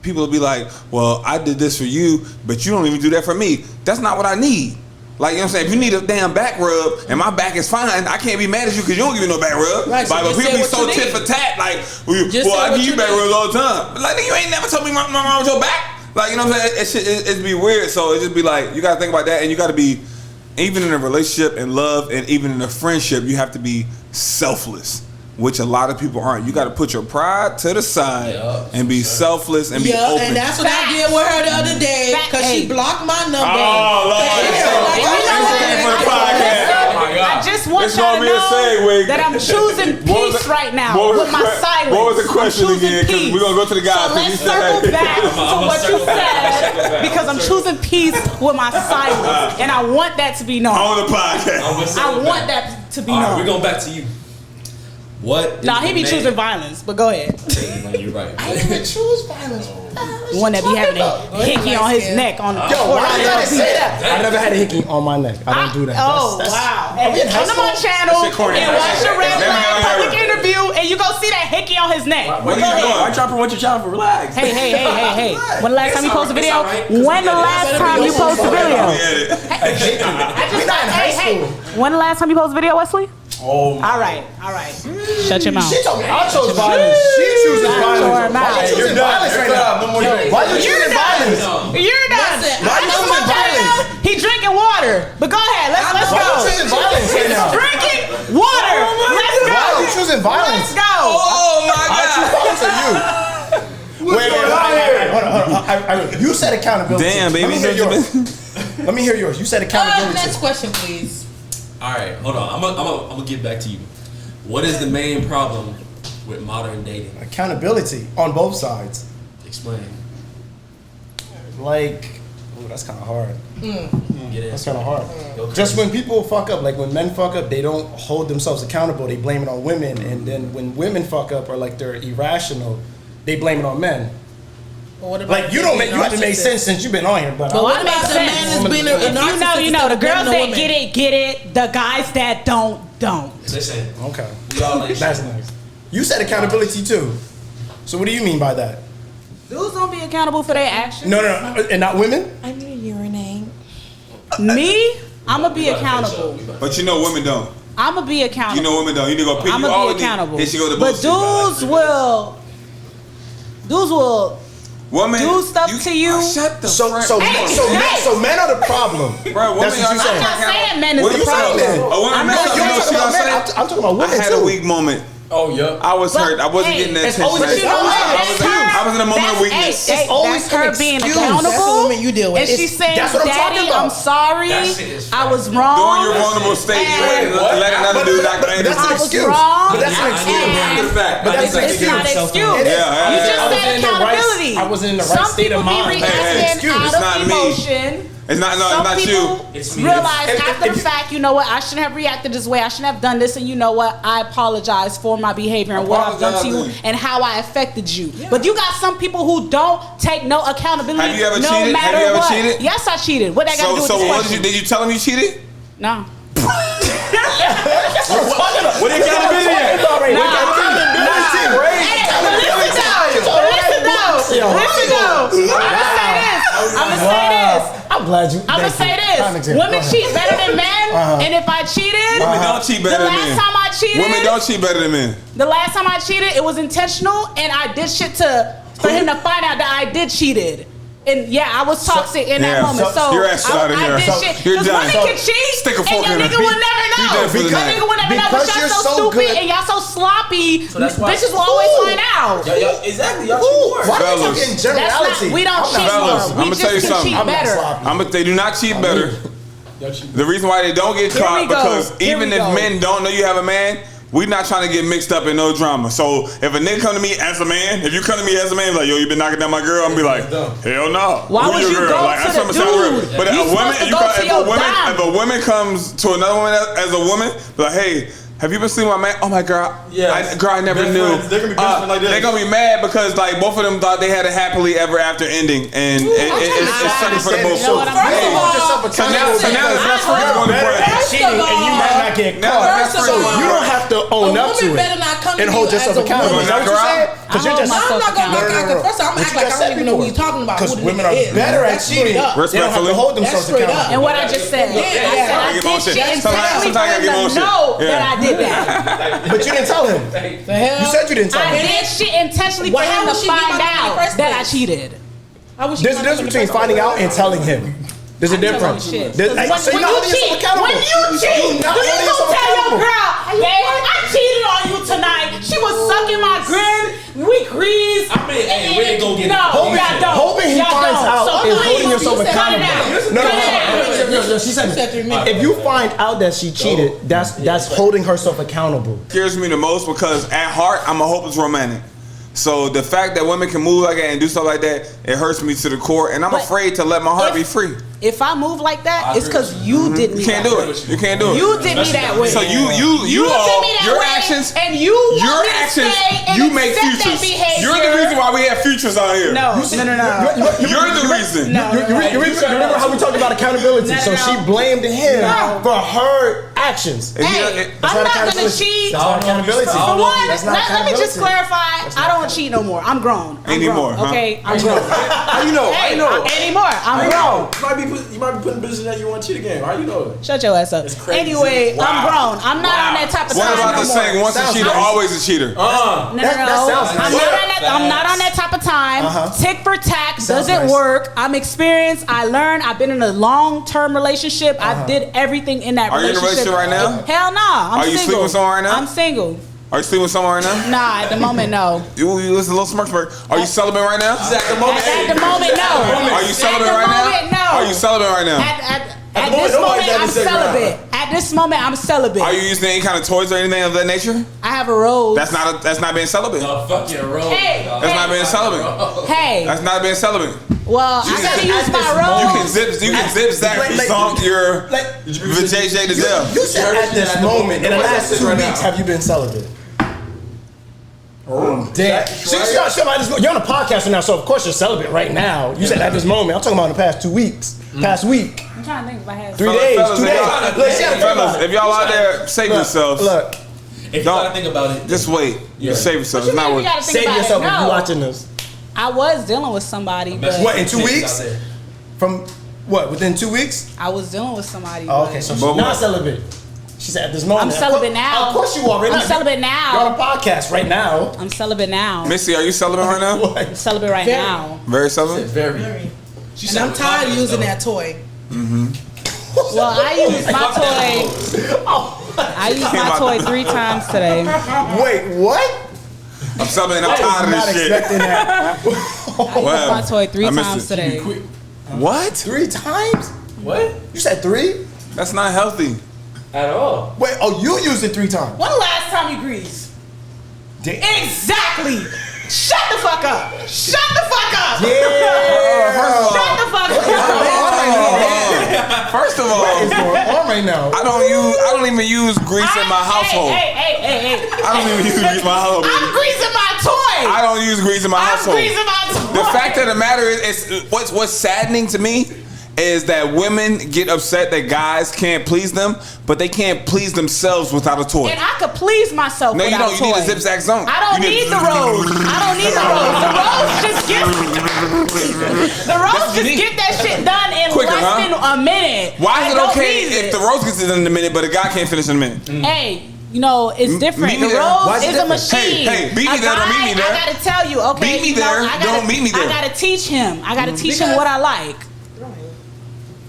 Speaker 2: people will be like, well, I did this for you, but you don't even do that for me. That's not what I need. Like, you know what I'm saying? If you need a damn back rub and my back is fine, I can't be mad at you because you don't give me no back rub.
Speaker 5: Right, so
Speaker 2: Like, but
Speaker 5: just
Speaker 2: people
Speaker 5: say
Speaker 2: be
Speaker 5: what
Speaker 2: so
Speaker 5: you
Speaker 2: tit
Speaker 5: need.
Speaker 2: for tat. Like, well,
Speaker 5: Just say
Speaker 2: I
Speaker 5: what
Speaker 2: give you
Speaker 5: you
Speaker 2: back
Speaker 5: need.
Speaker 2: rubs all the time. But like, you ain't never told me my mom was your back. Like, you know what I'm saying? It'd be weird. So it just be like, you got to think about that, and you got to be, even in a relationship and love and even in a friendship, you have to be selfless. which a lot of people aren't. You got to put your pride to the side and be selfless and be open.
Speaker 5: And that's what I did with her the other day because she blocked my number.
Speaker 2: Oh, Lord.
Speaker 3: I just want y'all to know that I'm choosing peace right now with my silence.
Speaker 2: What was the question again? Because we're going to go to the guy.
Speaker 3: So let's circle back to what you said because I'm choosing peace with my silence. And I want that to be known.
Speaker 2: On the podcast.
Speaker 3: I want that to be known.
Speaker 1: Alright, we're going back to you. What?
Speaker 3: Nah, he be choosing violence, but go ahead.
Speaker 1: You're right.
Speaker 5: I didn't choose violence.
Speaker 3: The one that be having a hickey on his neck on.
Speaker 4: Yo, why you gotta say that? I never had a hickey on my neck. I don't do that.
Speaker 3: Oh, wow. And come to my channel and watch the Red Flag public interview and you go see that hickey on his neck.
Speaker 6: Where you going? I'm trying to promote your channel for relax.
Speaker 3: Hey. When the last time you posted a video? When the last time you posted a video? When the last time you posted a video, Wesley?
Speaker 6: Oh my.
Speaker 3: All right. Shut your mouth.
Speaker 4: She told me I chose violence. She chooses violence. Why you choosing violence right now? Why you choosing violence?
Speaker 3: You're done.
Speaker 4: Why you choosing violence?
Speaker 3: He drinking water. But go ahead. Let's go.
Speaker 4: Why you choosing violence right now?
Speaker 3: Drinking water. Let's go.
Speaker 4: Why are you choosing violence?
Speaker 3: Let's go.
Speaker 6: Oh my
Speaker 4: I choose violence or you? Wait, hold on. You said accountability.
Speaker 2: Damn, baby.
Speaker 4: Let me hear yours. You said accountability.
Speaker 5: Next question, please.
Speaker 1: All right, hold on. I'm gonna get back to you. What is the main problem with modern dating?
Speaker 4: Accountability on both sides.
Speaker 1: Explain.
Speaker 4: Like, oh, that's kind of hard.
Speaker 1: Get it.
Speaker 4: That's kind of hard.
Speaker 1: Go
Speaker 4: Just
Speaker 1: crazy.
Speaker 4: when people fuck up, like when men fuck up, they don't hold themselves accountable. They blame it on women, and then when women fuck up or like they're irrational, they blame it on men. Like you don't make you haven't made sense since you've been on here, but
Speaker 5: what about the man that's been a narcissist?
Speaker 3: You know, the girls that get it. The guys that don't.
Speaker 1: Listen.
Speaker 4: okay,
Speaker 1: We all like
Speaker 4: that's nice. You said accountability too. So what do you mean by that?
Speaker 3: Dudes don't be accountable for their actions.
Speaker 4: No, and not women.
Speaker 5: I need to urinate.
Speaker 3: Me, I'ma be accountable.
Speaker 2: But you know women don't.
Speaker 3: I'ma be accountable.
Speaker 2: You know women don't. You need to go pick you
Speaker 3: I'ma
Speaker 2: all
Speaker 3: be accountable.
Speaker 2: Then she go to
Speaker 3: but
Speaker 2: bullshit.
Speaker 3: dudes will
Speaker 2: woman,
Speaker 3: do stuff to you.
Speaker 2: Shut the
Speaker 4: So men are the problem.
Speaker 2: Bro,
Speaker 4: That's what
Speaker 2: women
Speaker 4: you
Speaker 2: are
Speaker 4: saying.
Speaker 3: I'm not saying men is
Speaker 2: What
Speaker 3: the
Speaker 2: you saying?
Speaker 3: problem.
Speaker 2: A woman,
Speaker 3: I'm
Speaker 2: man,
Speaker 3: not
Speaker 2: you know
Speaker 3: saying
Speaker 2: what she gonna say?
Speaker 4: I'm talking about women
Speaker 2: I had
Speaker 4: too.
Speaker 2: a weak moment.
Speaker 1: Oh yeah.
Speaker 2: I was hurt. I wasn't getting that
Speaker 4: it's
Speaker 2: attention.
Speaker 4: always-
Speaker 3: But you know what?
Speaker 2: I was in a moment of weakness.
Speaker 3: It's always her being accountable.
Speaker 5: That's the woman you deal with.
Speaker 3: And she's saying,
Speaker 4: that's what I'm talking
Speaker 3: "Daddy,
Speaker 4: about.
Speaker 3: I'm sorry.
Speaker 1: That shit is
Speaker 3: I was wrong."
Speaker 2: During your vulnerable state,
Speaker 3: And-
Speaker 2: let another dude knock
Speaker 4: But that's
Speaker 2: down.
Speaker 4: an
Speaker 3: I was
Speaker 4: excuse.
Speaker 3: wrong.
Speaker 4: But that's an
Speaker 1: I
Speaker 4: excuse.
Speaker 1: after the fact.
Speaker 4: But that's an
Speaker 3: It's not an excuse.
Speaker 4: It is.
Speaker 2: Yeah,
Speaker 3: You
Speaker 2: yeah,
Speaker 3: just
Speaker 2: yeah.
Speaker 3: said accountability.
Speaker 4: I wasn't in the right
Speaker 3: Some
Speaker 4: state of
Speaker 3: people be
Speaker 4: mind.
Speaker 3: reacting
Speaker 2: It's
Speaker 3: out
Speaker 2: not
Speaker 3: of
Speaker 2: me.
Speaker 3: emotion.
Speaker 2: It's not. No,
Speaker 3: Some
Speaker 2: it's not
Speaker 3: people
Speaker 2: you.
Speaker 1: It's me.
Speaker 3: realize
Speaker 4: If
Speaker 3: after the
Speaker 4: you-
Speaker 3: fact, you know what, I shouldn't have reacted this way. I shouldn't have done this, and you know what, I apologize for my behavior and what I've done to you
Speaker 2: Apologize.
Speaker 3: and how I affected you. But you got some people who don't take no accountability.
Speaker 2: Have you ever
Speaker 3: no
Speaker 2: cheated?
Speaker 3: matter
Speaker 2: Have you ever
Speaker 3: what.
Speaker 2: cheated?
Speaker 3: Yes, I cheated. What that got to do with
Speaker 2: So
Speaker 3: this
Speaker 2: what
Speaker 3: question?
Speaker 2: did you tell him you cheated?
Speaker 3: No.
Speaker 2: What accountability at?
Speaker 4: I'm glad you.
Speaker 3: I'm gonna say this: women cheat better than men, and if I cheated,
Speaker 2: Women don't cheat better
Speaker 3: the
Speaker 2: than
Speaker 3: last
Speaker 2: men.
Speaker 3: time I cheated,
Speaker 2: Women don't cheat better than men.
Speaker 3: the last time I cheated, it was intentional, and I did shit for him to find out that I did cheated. And yeah, I was toxic in that moment. So
Speaker 2: your ass out of here.
Speaker 3: I did shit.
Speaker 2: You're
Speaker 3: Because
Speaker 2: done.
Speaker 3: women can cheat,
Speaker 2: Stick a
Speaker 3: and
Speaker 2: fork
Speaker 3: your
Speaker 2: in
Speaker 3: nigga
Speaker 2: her.
Speaker 3: will never
Speaker 2: You
Speaker 3: know.
Speaker 2: done for the
Speaker 3: Your
Speaker 2: night.
Speaker 3: nigga will never know. But
Speaker 4: Because
Speaker 3: y'all
Speaker 4: you're
Speaker 3: so
Speaker 4: so
Speaker 3: stupid
Speaker 4: good.
Speaker 3: and y'all so sloppy.
Speaker 6: So that's why-
Speaker 3: Bitches will always find out.
Speaker 6: Y'all, exactly. Y'all
Speaker 4: Why
Speaker 6: cheat more.
Speaker 4: are you
Speaker 2: Fellas.
Speaker 4: talking
Speaker 3: That's
Speaker 4: generality?
Speaker 3: not. We don't cheat
Speaker 2: Fellas,
Speaker 3: more.
Speaker 2: I'ma
Speaker 3: We
Speaker 2: tell
Speaker 3: just
Speaker 2: you
Speaker 3: can
Speaker 2: something.
Speaker 3: cheat
Speaker 4: I'm not
Speaker 3: better.
Speaker 4: sloppy.
Speaker 2: They do not cheat better.
Speaker 6: Y'all cheat.
Speaker 2: The reason why they don't get
Speaker 3: Here
Speaker 2: caught
Speaker 3: we go.
Speaker 2: because
Speaker 3: Here
Speaker 2: even
Speaker 3: we
Speaker 2: if
Speaker 3: go.
Speaker 2: men don't know you have a man, we not trying to get mixed up in no drama. So if a nigga come to me as a man, if you come to me as a man, like, yo, you been knocking down my girl, I'm be like, hell no.
Speaker 3: Why
Speaker 2: Who
Speaker 3: would
Speaker 2: your
Speaker 3: you
Speaker 2: girl?
Speaker 3: go
Speaker 2: Like,
Speaker 3: to
Speaker 2: that's
Speaker 3: the
Speaker 2: something sound real.
Speaker 3: dude?
Speaker 2: But
Speaker 3: You supposed to go to your dime.
Speaker 2: if a woman comes to another woman as a woman, be like, hey, have you been seeing my man? Oh my girl,
Speaker 6: Yes.
Speaker 2: I never
Speaker 6: Best
Speaker 2: knew.
Speaker 6: friends. They're gonna be best friends like this.
Speaker 2: They're gonna be mad because like both of them thought they had a happily ever after ending, and it's something for the both.
Speaker 3: You know what I'm
Speaker 5: First
Speaker 3: saying?
Speaker 5: of all,
Speaker 2: So now the best friends going to
Speaker 4: better
Speaker 2: break.
Speaker 4: at cheating and you might not get
Speaker 2: Now the
Speaker 4: caught.
Speaker 2: best
Speaker 5: First of
Speaker 2: friends
Speaker 5: all,
Speaker 4: You don't have to own
Speaker 5: a
Speaker 4: up to
Speaker 5: woman
Speaker 4: it
Speaker 5: better not come to
Speaker 4: and
Speaker 5: you
Speaker 4: hold yourself
Speaker 5: as a
Speaker 4: accountable.
Speaker 5: woman.
Speaker 4: Is that what you're saying? Because you're just.
Speaker 5: I'm not gonna
Speaker 4: No,
Speaker 5: knock
Speaker 4: no,
Speaker 5: out. First of all, I'm
Speaker 4: But
Speaker 5: act
Speaker 4: you
Speaker 5: like I
Speaker 4: just
Speaker 5: don't
Speaker 4: said
Speaker 5: even know what
Speaker 4: before.
Speaker 5: you're talking about.
Speaker 4: Because
Speaker 5: Who the
Speaker 4: women
Speaker 5: nigga
Speaker 4: are
Speaker 5: is.
Speaker 4: better at
Speaker 5: That's straight
Speaker 4: cheating.
Speaker 5: up.
Speaker 4: They don't have
Speaker 2: Respectfully.
Speaker 4: to hold themselves
Speaker 5: That's straight
Speaker 4: accountable.
Speaker 3: And what I just said,
Speaker 5: Yeah,
Speaker 3: I said I
Speaker 2: I get
Speaker 3: did
Speaker 2: emotion.
Speaker 3: shit intentionally
Speaker 2: Sometimes I
Speaker 3: for
Speaker 2: get
Speaker 3: him to
Speaker 2: emotion.
Speaker 3: know
Speaker 2: Yeah.
Speaker 3: that I did that.
Speaker 4: But you didn't tell him.
Speaker 5: The hell?
Speaker 4: You said you didn't tell
Speaker 3: I
Speaker 4: him.
Speaker 3: did shit intentionally for
Speaker 5: Why
Speaker 3: him to
Speaker 5: would she be
Speaker 3: find
Speaker 5: my man in the
Speaker 3: out
Speaker 5: first
Speaker 3: that I
Speaker 5: place?
Speaker 3: cheated.
Speaker 5: I wish
Speaker 4: There's a difference between finding out and telling him. There's a difference.
Speaker 3: Shit.
Speaker 4: There's-
Speaker 3: When
Speaker 4: So you're not
Speaker 3: you
Speaker 4: holding yourself
Speaker 3: cheat,
Speaker 4: accountable.
Speaker 3: when you cheat,
Speaker 4: You're not
Speaker 3: do you
Speaker 4: holding
Speaker 3: go
Speaker 4: yourself
Speaker 3: tell your
Speaker 4: accountable.
Speaker 3: girl, babe, I cheated on you tonight,
Speaker 1: agrees. I mean, hey, we ain't gonna get it.
Speaker 4: Hoping he finds out is holding yourself accountable. No, she said if you find out that she cheated, that's holding herself accountable.
Speaker 2: Scares me the most because at heart I'm a hopeless romantic. So the fact that women can move like that and do stuff like that, it hurts me to the core, and I'm afraid to let my heart be free.
Speaker 3: If I move like that, it's because you did me.
Speaker 2: You can't do it. You can't do it.
Speaker 3: You did me that way.
Speaker 2: So you your actions,
Speaker 3: and you
Speaker 2: make futures. You're the reason why we have futures out here.
Speaker 3: No.
Speaker 2: You're the reason.
Speaker 4: You remember how we talked about accountability? So she blamed him for her actions.
Speaker 3: Hey, I'm not gonna cheat.
Speaker 4: That's not accountability.
Speaker 3: For one, let me just clarify. I don't cheat no more. I'm grown.
Speaker 2: Anymore, huh?
Speaker 3: Okay, I'm grown.
Speaker 6: How you know?
Speaker 3: Hey,
Speaker 6: I know.
Speaker 3: Anymore. I'm grown.
Speaker 6: You might be putting business that you want to cheat again. How you know it?
Speaker 3: Shut your ass up. Anyway, I'm grown. I'm not on that type of time.
Speaker 2: What about the saying, once a cheater, always a cheater?
Speaker 3: No. I'm not on that type of time. Tick for tack doesn't work. I'm experienced. I learned. I've been in a long-term relationship. I did everything in that relationship.
Speaker 2: Are you in a relationship right now?
Speaker 3: Hell no. I'm single.
Speaker 2: Are you sleeping with someone right now?
Speaker 3: I'm single.
Speaker 2: Are you sleeping with someone right now?
Speaker 3: Nah, at the moment, no.
Speaker 2: You listen, a little smirk. Are you celibate right now?
Speaker 6: At the moment,
Speaker 3: At the moment, no.
Speaker 2: Are you celibate right now? Are you celibate right now?
Speaker 3: At this moment, I'm celibate. At this moment, I'm celibate.
Speaker 2: Are you using any kind of toys or anything of that nature?
Speaker 3: I have a rose.
Speaker 2: That's not being celibate.
Speaker 1: No, fucking rose.
Speaker 3: Hey,
Speaker 2: That's not being celibate.
Speaker 3: Hey.
Speaker 2: That's not being celibate.
Speaker 3: Well, I gotta use my rose.
Speaker 2: You can zip Zach zonk your JJ to death.
Speaker 4: You said at this moment, in the last 2 weeks, have you been celibate? Oh, damn. You're on a podcast right now, so of course you're celibate right now. You said at this moment. I'm talking about in the past 2 weeks. Past week.
Speaker 3: I'm trying to think if I had
Speaker 4: 3 days.
Speaker 2: Fellas,
Speaker 4: 2 days.
Speaker 2: Fellas, if y'all out there, save yourselves.
Speaker 4: Look.
Speaker 1: If you gotta think about it,
Speaker 2: Just wait. You save yourselves. It's not worth it.
Speaker 4: Save yourself if you're watching this.
Speaker 3: I was dealing with somebody, but
Speaker 4: What, in 2 weeks? From what, within 2 weeks?
Speaker 3: I was dealing with somebody.
Speaker 4: Oh, okay, so she's not celibate. She said at this moment.
Speaker 3: I'm celibate now.
Speaker 4: Of course you are right now.
Speaker 3: I'm celibate now.
Speaker 4: You're on a podcast right now.
Speaker 3: I'm celibate now.
Speaker 2: Missy, are you celibate right now?
Speaker 3: I'm celibate right now.
Speaker 2: Very celibate?
Speaker 6: Very.
Speaker 5: And I'm tired of using that toy.
Speaker 3: Well, I used my toy. I used my toy 3 times today.
Speaker 4: Wait, what?
Speaker 2: I'm celibate and I'm tired of
Speaker 4: Not
Speaker 2: this shit.
Speaker 4: expecting that.
Speaker 3: I used my toy 3 times today.
Speaker 2: What?
Speaker 4: 3 times?
Speaker 6: What?
Speaker 4: You said 3?
Speaker 2: That's not healthy.
Speaker 6: At all.
Speaker 4: Wait, oh, you used it 3 times.
Speaker 3: When the last time you greased?
Speaker 4: Damn.
Speaker 3: Exactly. Shut the fuck up. Shut the fuck up.
Speaker 4: Yeah.
Speaker 3: Shut the fuck up.
Speaker 2: First of all,
Speaker 4: What is going on right now?
Speaker 2: I don't even use grease in my household.
Speaker 3: Hey.
Speaker 2: I don't even use grease in my household.
Speaker 3: I'm greasing my toy.
Speaker 2: I don't use grease in my household.
Speaker 3: I'm greasing my toy.
Speaker 2: The fact of the matter is what's saddening to me is that women get upset that guys can't please them, but they can't please themselves without a toy.
Speaker 3: And I could please myself without a toy.
Speaker 2: No, you don't. You need a zip zack zone.
Speaker 3: I don't need the rose. I don't need the rose. The rose just get that shit done in less than a minute.
Speaker 2: Why is it okay if the rose gets it done in a minute, but a guy can't finish in a minute?
Speaker 3: Hey, you know, it's different. The
Speaker 2: there.
Speaker 3: rose is a machine.
Speaker 2: Hey, beat me there, don't meet me there.
Speaker 3: I gotta tell you, okay.
Speaker 2: Beat me there, don't meet me there.
Speaker 3: I gotta teach him. I gotta teach him what I like.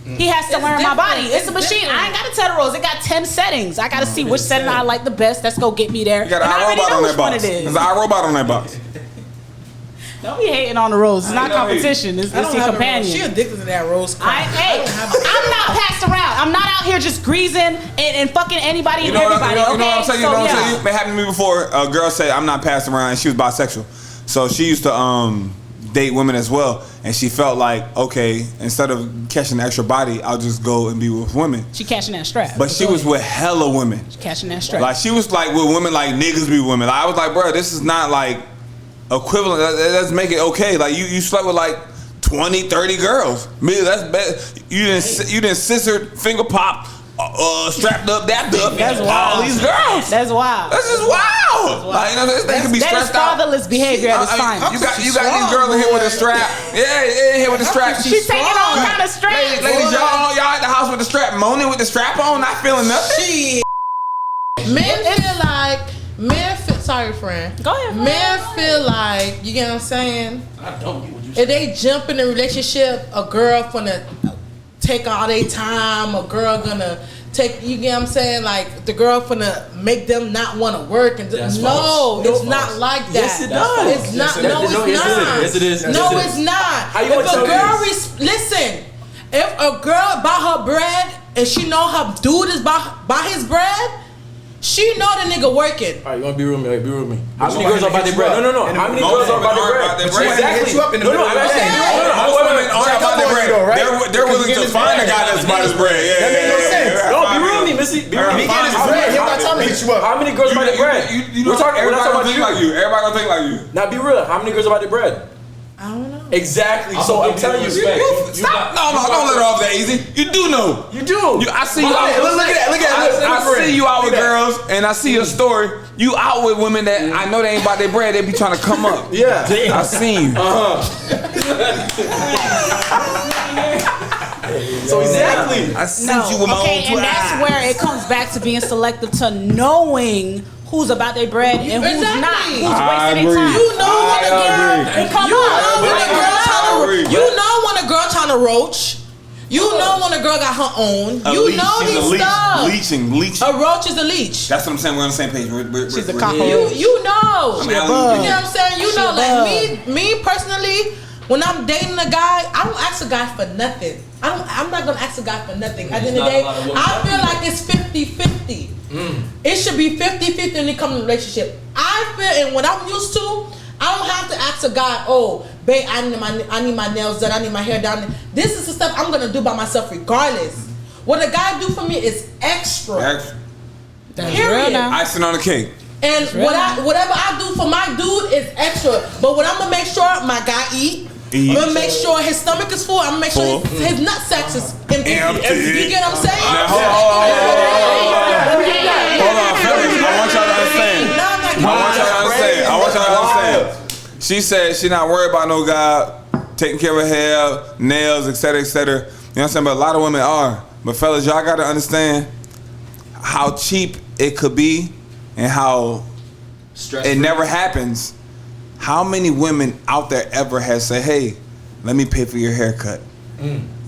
Speaker 3: He has to learn my body. It's a machine. I ain't gotta tell the rose. It got 10 settings. I gotta see which setting I like the best. That's go get me there.
Speaker 2: You got an iRobot on that box. There's an iRobot on that box.
Speaker 3: Don't be hating on the rose. It's not competition. It's your companion.
Speaker 5: She addicted to that rose.
Speaker 3: I'm not passed around. I'm not out here just greasing and fucking anybody and everybody.
Speaker 2: You know what I'm saying? You know what I'm saying? It happened to me before. A girl said I'm not passed around, and she was bisexual. So she used to date women as well, and she felt like, okay, instead of catching the extra body, I'll just go and be with women.
Speaker 3: She catching that strap.
Speaker 2: But she was with hella women.
Speaker 3: She catching that strap.
Speaker 2: Like she was like with women like niggas be women. Like, I was like, bro, this is not like equivalent. That doesn't make it okay. Like you slept with like 20, 30 girls. Me, that's bad. You didn't scissor, finger pop, strapped up, dapped up.
Speaker 3: That's wild.
Speaker 2: All these girls.
Speaker 3: That's wild.
Speaker 2: That's just wild. Like, you know, this thing can be stressed out.
Speaker 3: That is fatherless behavior at its finest.
Speaker 2: You got these girls in here with a strap. Yeah, in here with the strap.
Speaker 3: She's taking all kind of straps.
Speaker 2: Ladies, y'all at the house with the strap, moaning with the strap on, not feeling nothing.
Speaker 5: Sorry, friend.
Speaker 3: Go ahead.
Speaker 5: Men feel like, you get what I'm saying?
Speaker 1: I don't get what you
Speaker 5: If they jump in a relationship, a girl gonna take all their time, a girl gonna you get what I'm saying? Like the girl finna make them not want to work and
Speaker 1: That's
Speaker 5: no,
Speaker 1: false.
Speaker 5: it's
Speaker 1: That's
Speaker 5: not
Speaker 1: false.
Speaker 5: like that.
Speaker 6: Yes, it does.
Speaker 5: It's not.
Speaker 1: Yes,
Speaker 5: No, it's not.
Speaker 1: Yes, it is.
Speaker 5: No, it's not.
Speaker 6: How you
Speaker 5: If
Speaker 6: gonna
Speaker 5: a
Speaker 6: tell
Speaker 5: girl
Speaker 6: me?
Speaker 5: listen, if a girl buy her bread and she know her dude is buy his bread, she know the nigga working.
Speaker 6: All right, you wanna be with me? Be with me. How many
Speaker 4: Somebody
Speaker 6: girls are about
Speaker 4: hit
Speaker 6: their
Speaker 4: you
Speaker 6: bread?
Speaker 4: up.
Speaker 6: No. How many girls are about their bread?
Speaker 4: Hit you up in the middle of the day.
Speaker 2: Most women aren't about their bread. They're willing to find a guy that's about his bread. Yeah,
Speaker 4: That makes no sense.
Speaker 6: No, be real with me, Missy. Be real with me.
Speaker 4: He getting his bread. He don't got time to hit you up.
Speaker 6: How many girls about their bread?
Speaker 2: You know,
Speaker 6: We're talking
Speaker 2: everybody gonna
Speaker 6: about
Speaker 2: think like you. Everybody gonna think like you.
Speaker 6: Now be real. How many girls about their bread?
Speaker 5: I don't know.
Speaker 6: Exactly. So I'm telling you,
Speaker 2: Stop. No, don't let her off that easy. You do know.
Speaker 6: You do.
Speaker 2: I see you.
Speaker 6: Look
Speaker 2: Out,
Speaker 6: at that. Look at that.
Speaker 2: I see you out with girls, and I see your story. You out with women that I know they ain't about their bread. They be trying to come up.
Speaker 6: Yeah.
Speaker 2: I seen you.
Speaker 6: So exactly.
Speaker 2: I sent you with my
Speaker 3: Okay,
Speaker 2: own two
Speaker 3: and that's
Speaker 2: eyes.
Speaker 3: where it comes back to being selective to knowing who's about their bread and who's
Speaker 5: Exactly.
Speaker 3: not, who's
Speaker 2: I
Speaker 3: wasting their
Speaker 2: agree.
Speaker 3: time.
Speaker 5: You know when a girl,
Speaker 3: Come
Speaker 5: you
Speaker 3: on.
Speaker 5: know when a girl
Speaker 6: agree.
Speaker 5: trying to, you know when a girl trying to roach. You know when a girl got her own. You know
Speaker 2: She's a
Speaker 5: these
Speaker 2: leech.
Speaker 5: stuff.
Speaker 2: Leeching.
Speaker 5: A roach is a leech.
Speaker 2: That's what I'm saying. We're on the same page.
Speaker 3: She's a
Speaker 2: we're-
Speaker 3: cockroach.
Speaker 5: You know.
Speaker 2: I'm
Speaker 5: You
Speaker 2: alley-ooping
Speaker 5: know
Speaker 2: you.
Speaker 5: what I'm saying? You
Speaker 3: She
Speaker 5: know,
Speaker 3: a
Speaker 5: like me personally, when I'm dating a guy, I don't ask a guy for nothing. I'm not gonna ask a guy for nothing. At the end of the day, I feel like it's 50-50. It should be 50-50 when it comes to a relationship. I feel, and what I'm used to, I don't have to ask a guy, oh, babe, I need my nails done, I need my hair done. This is the stuff I'm gonna do by myself regardless. What a guy do for me is extra.
Speaker 3: That's
Speaker 5: Period.
Speaker 3: real now.
Speaker 2: Icing on the cake.
Speaker 5: And whatever I do for my dude is extra. But what I'm gonna make sure my guy eat. I'm gonna make sure his stomach is full. I'm gonna make sure his nut sacks is empty. You get what I'm saying?
Speaker 2: Now, hold on, fellas. I want y'all to understand. I want y'all to understand. She said she not worried about no guy taking care of her hair, nails, etc., etc. You know what I'm saying? But a lot of women are. But fellas, y'all gotta understand how cheap it could be and how it never happens. How many women out there ever has said, "Hey, let me pay for your haircut"?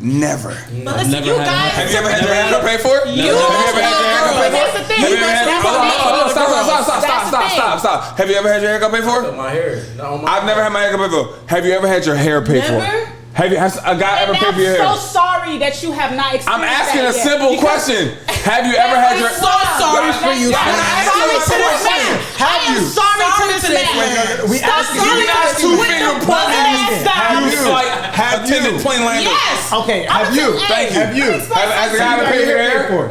Speaker 2: Never.
Speaker 3: But listen, you guys,
Speaker 2: Have you ever had your haircut paid for?
Speaker 3: You
Speaker 2: Have you ever had your haircut paid for?
Speaker 3: That's the thing.
Speaker 2: Have you ever had?
Speaker 3: That's
Speaker 2: Hold on, hold on, stop. Have you ever had your haircut paid for?
Speaker 6: My hair. No,
Speaker 2: I've never had my haircut paid for. Have you ever had your hair paid for?
Speaker 5: Never?
Speaker 2: Has a guy ever
Speaker 3: And
Speaker 2: paid for your
Speaker 3: I'm
Speaker 2: hair?
Speaker 3: so sorry that you have not experienced
Speaker 2: I'm asking a
Speaker 3: that yet.
Speaker 2: simple
Speaker 3: Because
Speaker 2: question. Have you ever had your?
Speaker 5: I'm so sorry for you.
Speaker 3: I'm sorry to this man. I am sorry to this man.
Speaker 4: We
Speaker 3: Stop
Speaker 4: asking
Speaker 3: sorry
Speaker 4: you
Speaker 3: to
Speaker 4: guys
Speaker 3: this
Speaker 4: two
Speaker 3: with
Speaker 4: finger
Speaker 3: the
Speaker 4: point.
Speaker 3: buzzing ass
Speaker 4: Have
Speaker 3: sound.
Speaker 4: you?
Speaker 2: Like
Speaker 4: Have
Speaker 2: attendant
Speaker 4: you?
Speaker 2: plane lander.
Speaker 3: Yes.
Speaker 4: Okay,
Speaker 3: I'm
Speaker 4: have
Speaker 3: a-
Speaker 4: you?
Speaker 3: hey,
Speaker 4: Have you?
Speaker 2: Has a guy ever paid for your hair?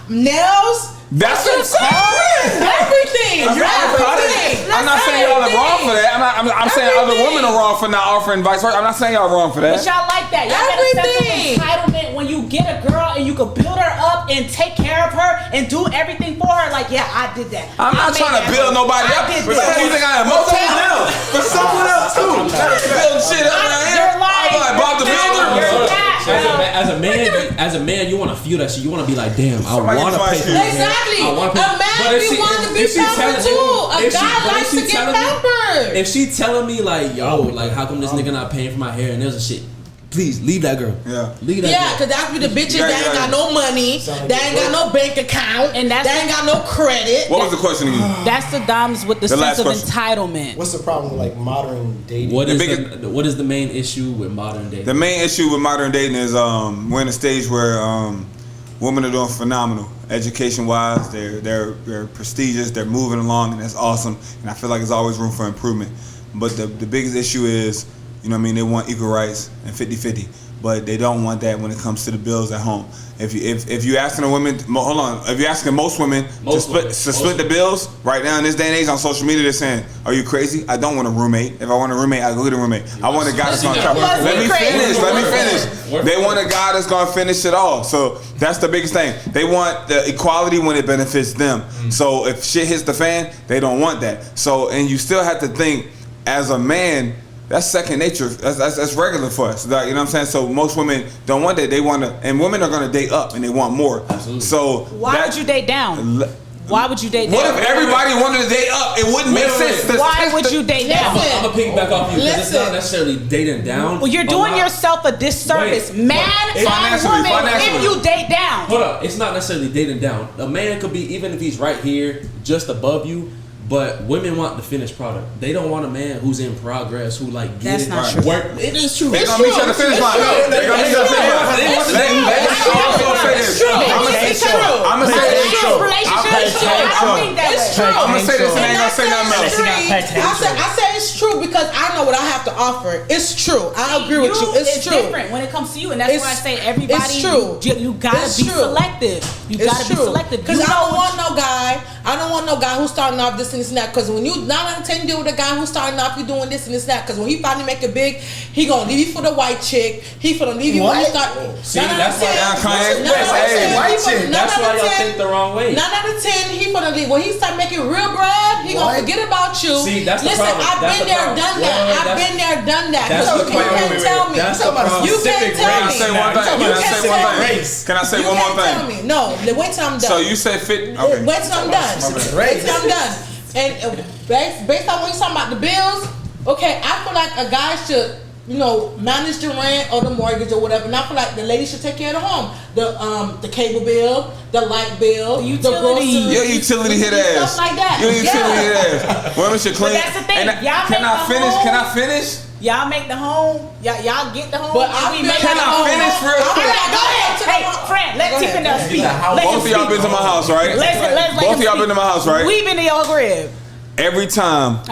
Speaker 5: Nails?
Speaker 2: That's what I'm saying.
Speaker 5: Everything. Everything.
Speaker 2: I'm not saying y'all are wrong for that. I'm saying other women are wrong for not offering vice versa. I'm not saying y'all wrong for
Speaker 3: But
Speaker 2: that.
Speaker 3: y'all like that. Y'all got a sense
Speaker 5: Everything.
Speaker 3: of entitlement when you get a girl and you can build her up and take care of her and do everything for her. Like, yeah, I did that.
Speaker 2: I'm not
Speaker 3: I
Speaker 2: trying
Speaker 3: made
Speaker 2: to
Speaker 3: that
Speaker 2: build
Speaker 3: work.
Speaker 2: nobody
Speaker 3: I
Speaker 2: up.
Speaker 3: did
Speaker 2: For
Speaker 3: this.
Speaker 2: someone you think I am. For someone else. For someone else too. Building shit up right here.
Speaker 3: You're lying.
Speaker 2: I'm like Bob the Builder.
Speaker 3: You're not.
Speaker 1: As a man, you want to feel that shit. You want to be like, damn, I
Speaker 2: Somebody
Speaker 1: want to
Speaker 2: advise
Speaker 1: pay for
Speaker 2: you.
Speaker 1: your hair.
Speaker 5: Exactly.
Speaker 1: I wanna pay-
Speaker 5: A man
Speaker 1: But if
Speaker 5: be
Speaker 1: she-
Speaker 5: wanting to be
Speaker 1: if she
Speaker 5: pampered
Speaker 1: telling-
Speaker 5: too. A
Speaker 1: if she-
Speaker 5: guy
Speaker 1: but if
Speaker 5: likes
Speaker 1: she
Speaker 5: to get
Speaker 1: telling me-
Speaker 5: pampered.
Speaker 1: If she telling me like, yo, like how come this nigga not paying for my hair and there's a shit, please leave that girl.
Speaker 2: Yeah.
Speaker 1: Leave that
Speaker 5: Yeah,
Speaker 1: girl.
Speaker 5: because that's be the bitches
Speaker 2: Yeah,
Speaker 5: that ain't
Speaker 2: yeah.
Speaker 5: got no money, that ain't got no bank account,
Speaker 3: And that's-
Speaker 5: that ain't got no credit.
Speaker 2: What was the question again?
Speaker 3: That's the doms with the
Speaker 2: The
Speaker 3: sense
Speaker 2: last
Speaker 3: of
Speaker 2: question.
Speaker 3: entitlement.
Speaker 4: What's the problem with like modern dating?
Speaker 1: What
Speaker 2: The
Speaker 1: is
Speaker 2: biggest-
Speaker 1: what is the main issue with modern dating?
Speaker 2: The main issue with modern dating is we're in a stage where women are doing phenomenal education wise. They're prestigious. They're moving along, and that's awesome. And I feel like there's always room for improvement. But the biggest issue is, you know what I mean, they want equal rights and 50-50. But they don't want that when it comes to the bills at home. If you asking a woman, hold on, if you're asking most women to split the bills right now in this day and age on social media, they're saying, "Are you crazy? I don't want a roommate. If I want a roommate, I go get a roommate. I want a guy that's gonna cover." Let me finish. They want a guy that's gonna finish it all. So that's the biggest thing. They want the equality when it benefits them. So if shit hits the fan, they don't want that. So and you still have to think as a man. That's second nature. That's regular for us. Like, you know what I'm saying? So most women don't want that. They want to, and women are going to date up and they want more.
Speaker 1: Absolutely.
Speaker 2: So
Speaker 3: Why would you date down? Why would you date down?
Speaker 2: What if everybody wanted to date up? It wouldn't make sense.
Speaker 3: Why would you date down?
Speaker 1: I'm gonna piggyback off you because it's not necessarily dating down.
Speaker 3: Well, you're doing yourself a disservice, man and woman, if you date down.
Speaker 1: Hold up, it's not necessarily dating down. A man could be, even if he's right here, just above you. But women want the finished product. They don't want a man who's in progress, who like get
Speaker 3: That's
Speaker 1: it.
Speaker 3: not true.
Speaker 1: Work. It is true.
Speaker 2: They're gonna meet you at the finish line. They're gonna meet you at the finish line.
Speaker 3: It's true.
Speaker 2: I'm gonna say this. I'm gonna say this and I ain't gonna say nothing else.
Speaker 5: I say it's true because I know what I have to offer. It's true. I agree with you. It's true.
Speaker 3: Different when it comes to you, and that's why I say everybody.
Speaker 5: It's true.
Speaker 3: You gotta be selective. You gotta be selective.
Speaker 5: Because I don't want no guy. I don't want no guy who's starting off this and this and that. Because when you 9 out of 10 deal with a guy who's starting off, you doing this and this and that. Because when he finally make it big, he gonna leave you for the white chick. He finna leave you when you start.
Speaker 1: See, that's why y'all think the wrong way.
Speaker 5: 9 out of 10, he finna leave. When he start making real bread, he gonna forget about you.
Speaker 1: See, that's the
Speaker 5: Listen,
Speaker 1: problem.
Speaker 5: I've been there, done that. I've been there, done that. So you can't tell me. You can't tell me.
Speaker 2: Can I say one more thing?
Speaker 5: No, wait till I'm done.
Speaker 2: So you said fit. Okay.
Speaker 5: Wait till I'm done. Wait till I'm done. And based on what you're talking about the bills, okay, I feel like a guy should, manage the rent or the mortgage or whatever. And I feel like the lady should take care of the home, the cable bill, the light bill, the groceries,
Speaker 2: your utility hit ass,
Speaker 5: stuff like that.
Speaker 2: Your utility hit ass. Women should clean.
Speaker 3: But that's the thing.
Speaker 2: Can I finish?
Speaker 3: Y'all make the home. Y'all get the home.
Speaker 5: But
Speaker 2: can I finish real quick?
Speaker 3: Go ahead. Hey, friend, let T-Pendel speak.
Speaker 2: Both of y'all been to my house, right? Both of y'all been to my house, right?
Speaker 3: We been to your crib.
Speaker 2: Every time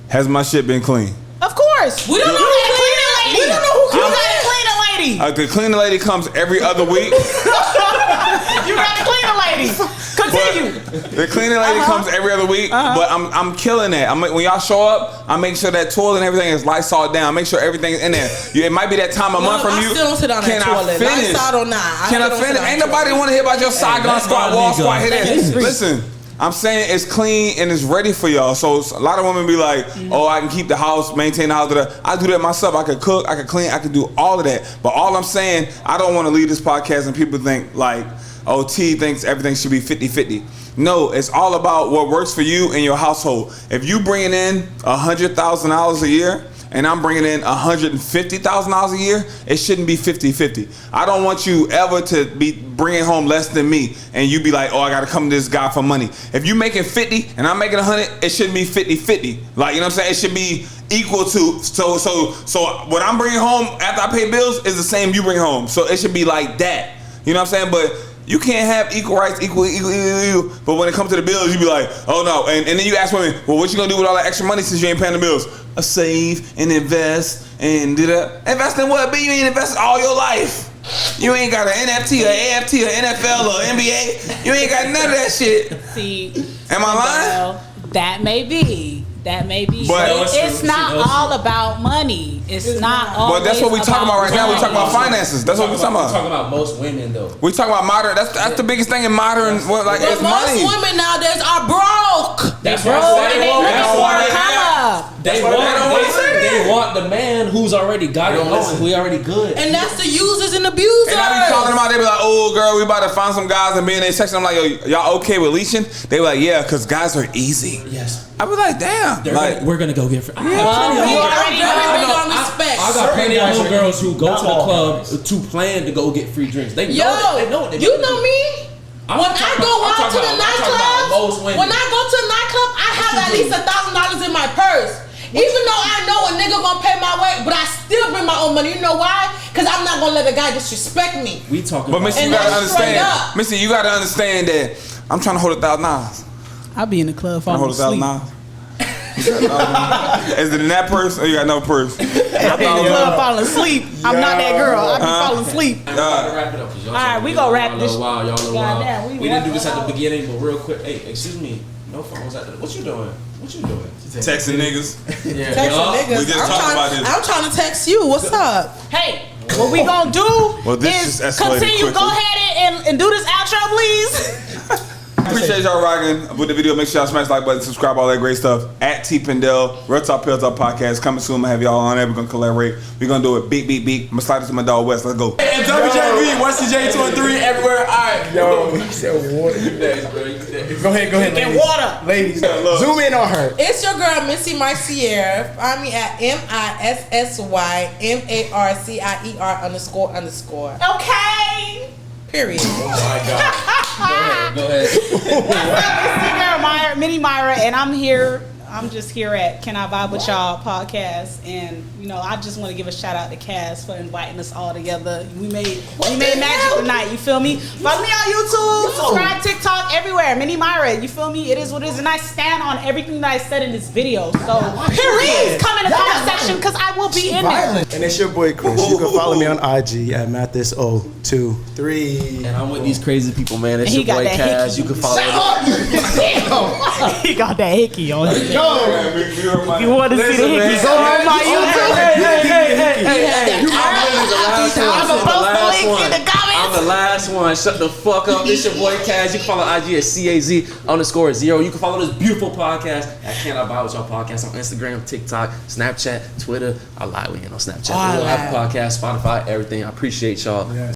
Speaker 2: has my shit been clean.
Speaker 3: Of course. We don't know who cleaning lady. We don't know who cleaning lady.
Speaker 2: The cleaning lady comes every other week.
Speaker 3: You gotta clean a lady. Continue.
Speaker 2: The cleaning lady comes every other week, but I'm killing that. When y'all show up, I make sure that toilet and everything is Lysol down. Make sure everything's in there. It might be that time of month from you.
Speaker 5: I still don't sit on that toilet. Lysol or not.
Speaker 2: Can I finish? Ain't nobody want to hear about your Saigon squat, wall squat. Hit it. Listen. I'm saying it's clean and it's ready for y'all. So a lot of women be like, oh, I can keep the house, maintain the house. I do that myself. I could cook, I could clean, I could do all of that. But all I'm saying, I don't want to leave this podcast and people think like, oh, T thinks everything should be 50-50. No, it's all about what works for you and your household. If you bringing in $100,000 a year, and I'm bringing in $150,000 a year, it shouldn't be 50-50. I don't want you ever to be bringing home less than me, and you be like, oh, I gotta come to this guy for money. If you making 50 and I'm making 100, it shouldn't be 50-50. Like, you know what I'm saying? It should be equal to, so what I'm bringing home after I pay bills is the same you bring home. So it should be like that. You know what I'm saying? But you can't have equal rights, equal. But when it comes to the bills, you be like, oh no. And then you ask women, well, what you gonna do with all that extra money since you ain't paying the bills? Save and invest and invest in what? You ain't invested all your life. You ain't got an NFT or AFT or NFL or NBA. You ain't got none of that shit.
Speaker 3: See,
Speaker 2: am I lying?
Speaker 3: That may be. But it's not all about money. It's not all.
Speaker 2: But that's what we talking about right now. We talking about finances. That's what we talking about.
Speaker 1: We're talking about most women though.
Speaker 2: We talking about modern. That's the biggest thing in modern. It's money.
Speaker 5: Most women nowadays are broke.
Speaker 1: That's why they want the man who's already got it going. We already good.
Speaker 5: And that's the users and abusers.
Speaker 2: And I be calling them out. They be like, oh girl, we about to find some guys and be in their section. I'm like, yo, y'all okay with leashing? They be like, yeah, because guys are easy.
Speaker 1: Yes.
Speaker 2: I be like, damn.
Speaker 1: We're gonna go get.
Speaker 5: I'm very big on respect.
Speaker 1: I got plenty of little girls who go to the club to plan to go get free drinks. They know it.
Speaker 5: You know me. When I go out to the nightclub, I have at least $1,000 in my purse. Even though I know a nigga gonna pay my way, but I still bring my own money. You know why? Because I'm not gonna let a guy disrespect me.
Speaker 1: We talking.
Speaker 2: But Missy, you gotta understand. Missy, you gotta understand that I'm trying to hold $1,000.
Speaker 3: I'll be in the club falling asleep.
Speaker 2: Is it in that purse or you got no purse?
Speaker 3: I'll be in the club falling asleep. I'm not that girl. I'll be falling asleep.
Speaker 1: Wrap it up.
Speaker 3: All right, we gonna wrap this.
Speaker 1: Y'all a little wild. We didn't do this at the beginning, but real quick. Hey, excuse me. No phones at the. What you doing?
Speaker 2: Texting niggas.
Speaker 5: Yeah. Texting niggas.
Speaker 2: We just talked about this.
Speaker 5: I'm trying to text you. What's up?
Speaker 3: Hey, what we gonna do is continue. Go ahead and do this outro, please.
Speaker 2: Appreciate y'all rocking with the video. Make sure y'all smash the like button, subscribe, all that great stuff. At T-Pendel, Real Talk Pills Up Podcast. Coming soon. I'm going to have y'all on there. We're going to collaborate. We're going to do it beat. I'm going to slide it to my dog West. Let's go.
Speaker 6: And WJB, Wesley J2 and 3 everywhere. All right.
Speaker 4: Yo, he said water.
Speaker 1: You next, bro. You next.
Speaker 4: Go ahead,
Speaker 3: Get
Speaker 4: ladies.
Speaker 3: water.
Speaker 4: Ladies, zoom in on her.
Speaker 5: It's your girl Missy Marcier. Find me at MISSYMARCIER__.
Speaker 3: Okay.
Speaker 5: Period.
Speaker 1: Oh my God. Go ahead.
Speaker 3: It's Mini Myra, and I'm here. I'm just here at Can I Vibe With Y'all podcast, and you know I just want to give a shout out to Cass for inviting us all together. We made magic tonight. You feel me? Follow me on YouTube, subscribe, TikTok, everywhere. Mini Myra, you feel me? It is what it is, and I stand on everything that I said in this video. So please come in the comment section because I will be in there.
Speaker 4: And it's your boy Chris. You can follow me on IG at Mathis023.
Speaker 6: And I'm with these crazy people, man. It's
Speaker 3: And he
Speaker 6: your boy
Speaker 3: got that
Speaker 6: Cash.
Speaker 3: hickey.
Speaker 6: You can follow
Speaker 3: He got that hickey on him.
Speaker 2: Yo,
Speaker 3: You want to see the hickey? Go on my YouTube.
Speaker 6: I'm the last one. Shut the fuck up. It's your boy Kaz. You can follow IG at CAZ_0. You can follow this beautiful podcast at Can I Vibe With Y'all podcast on Instagram, TikTok, Snapchat, Twitter. I lie, we ain't on Snapchat. We have a podcast, Spotify, everything. I appreciate y'all.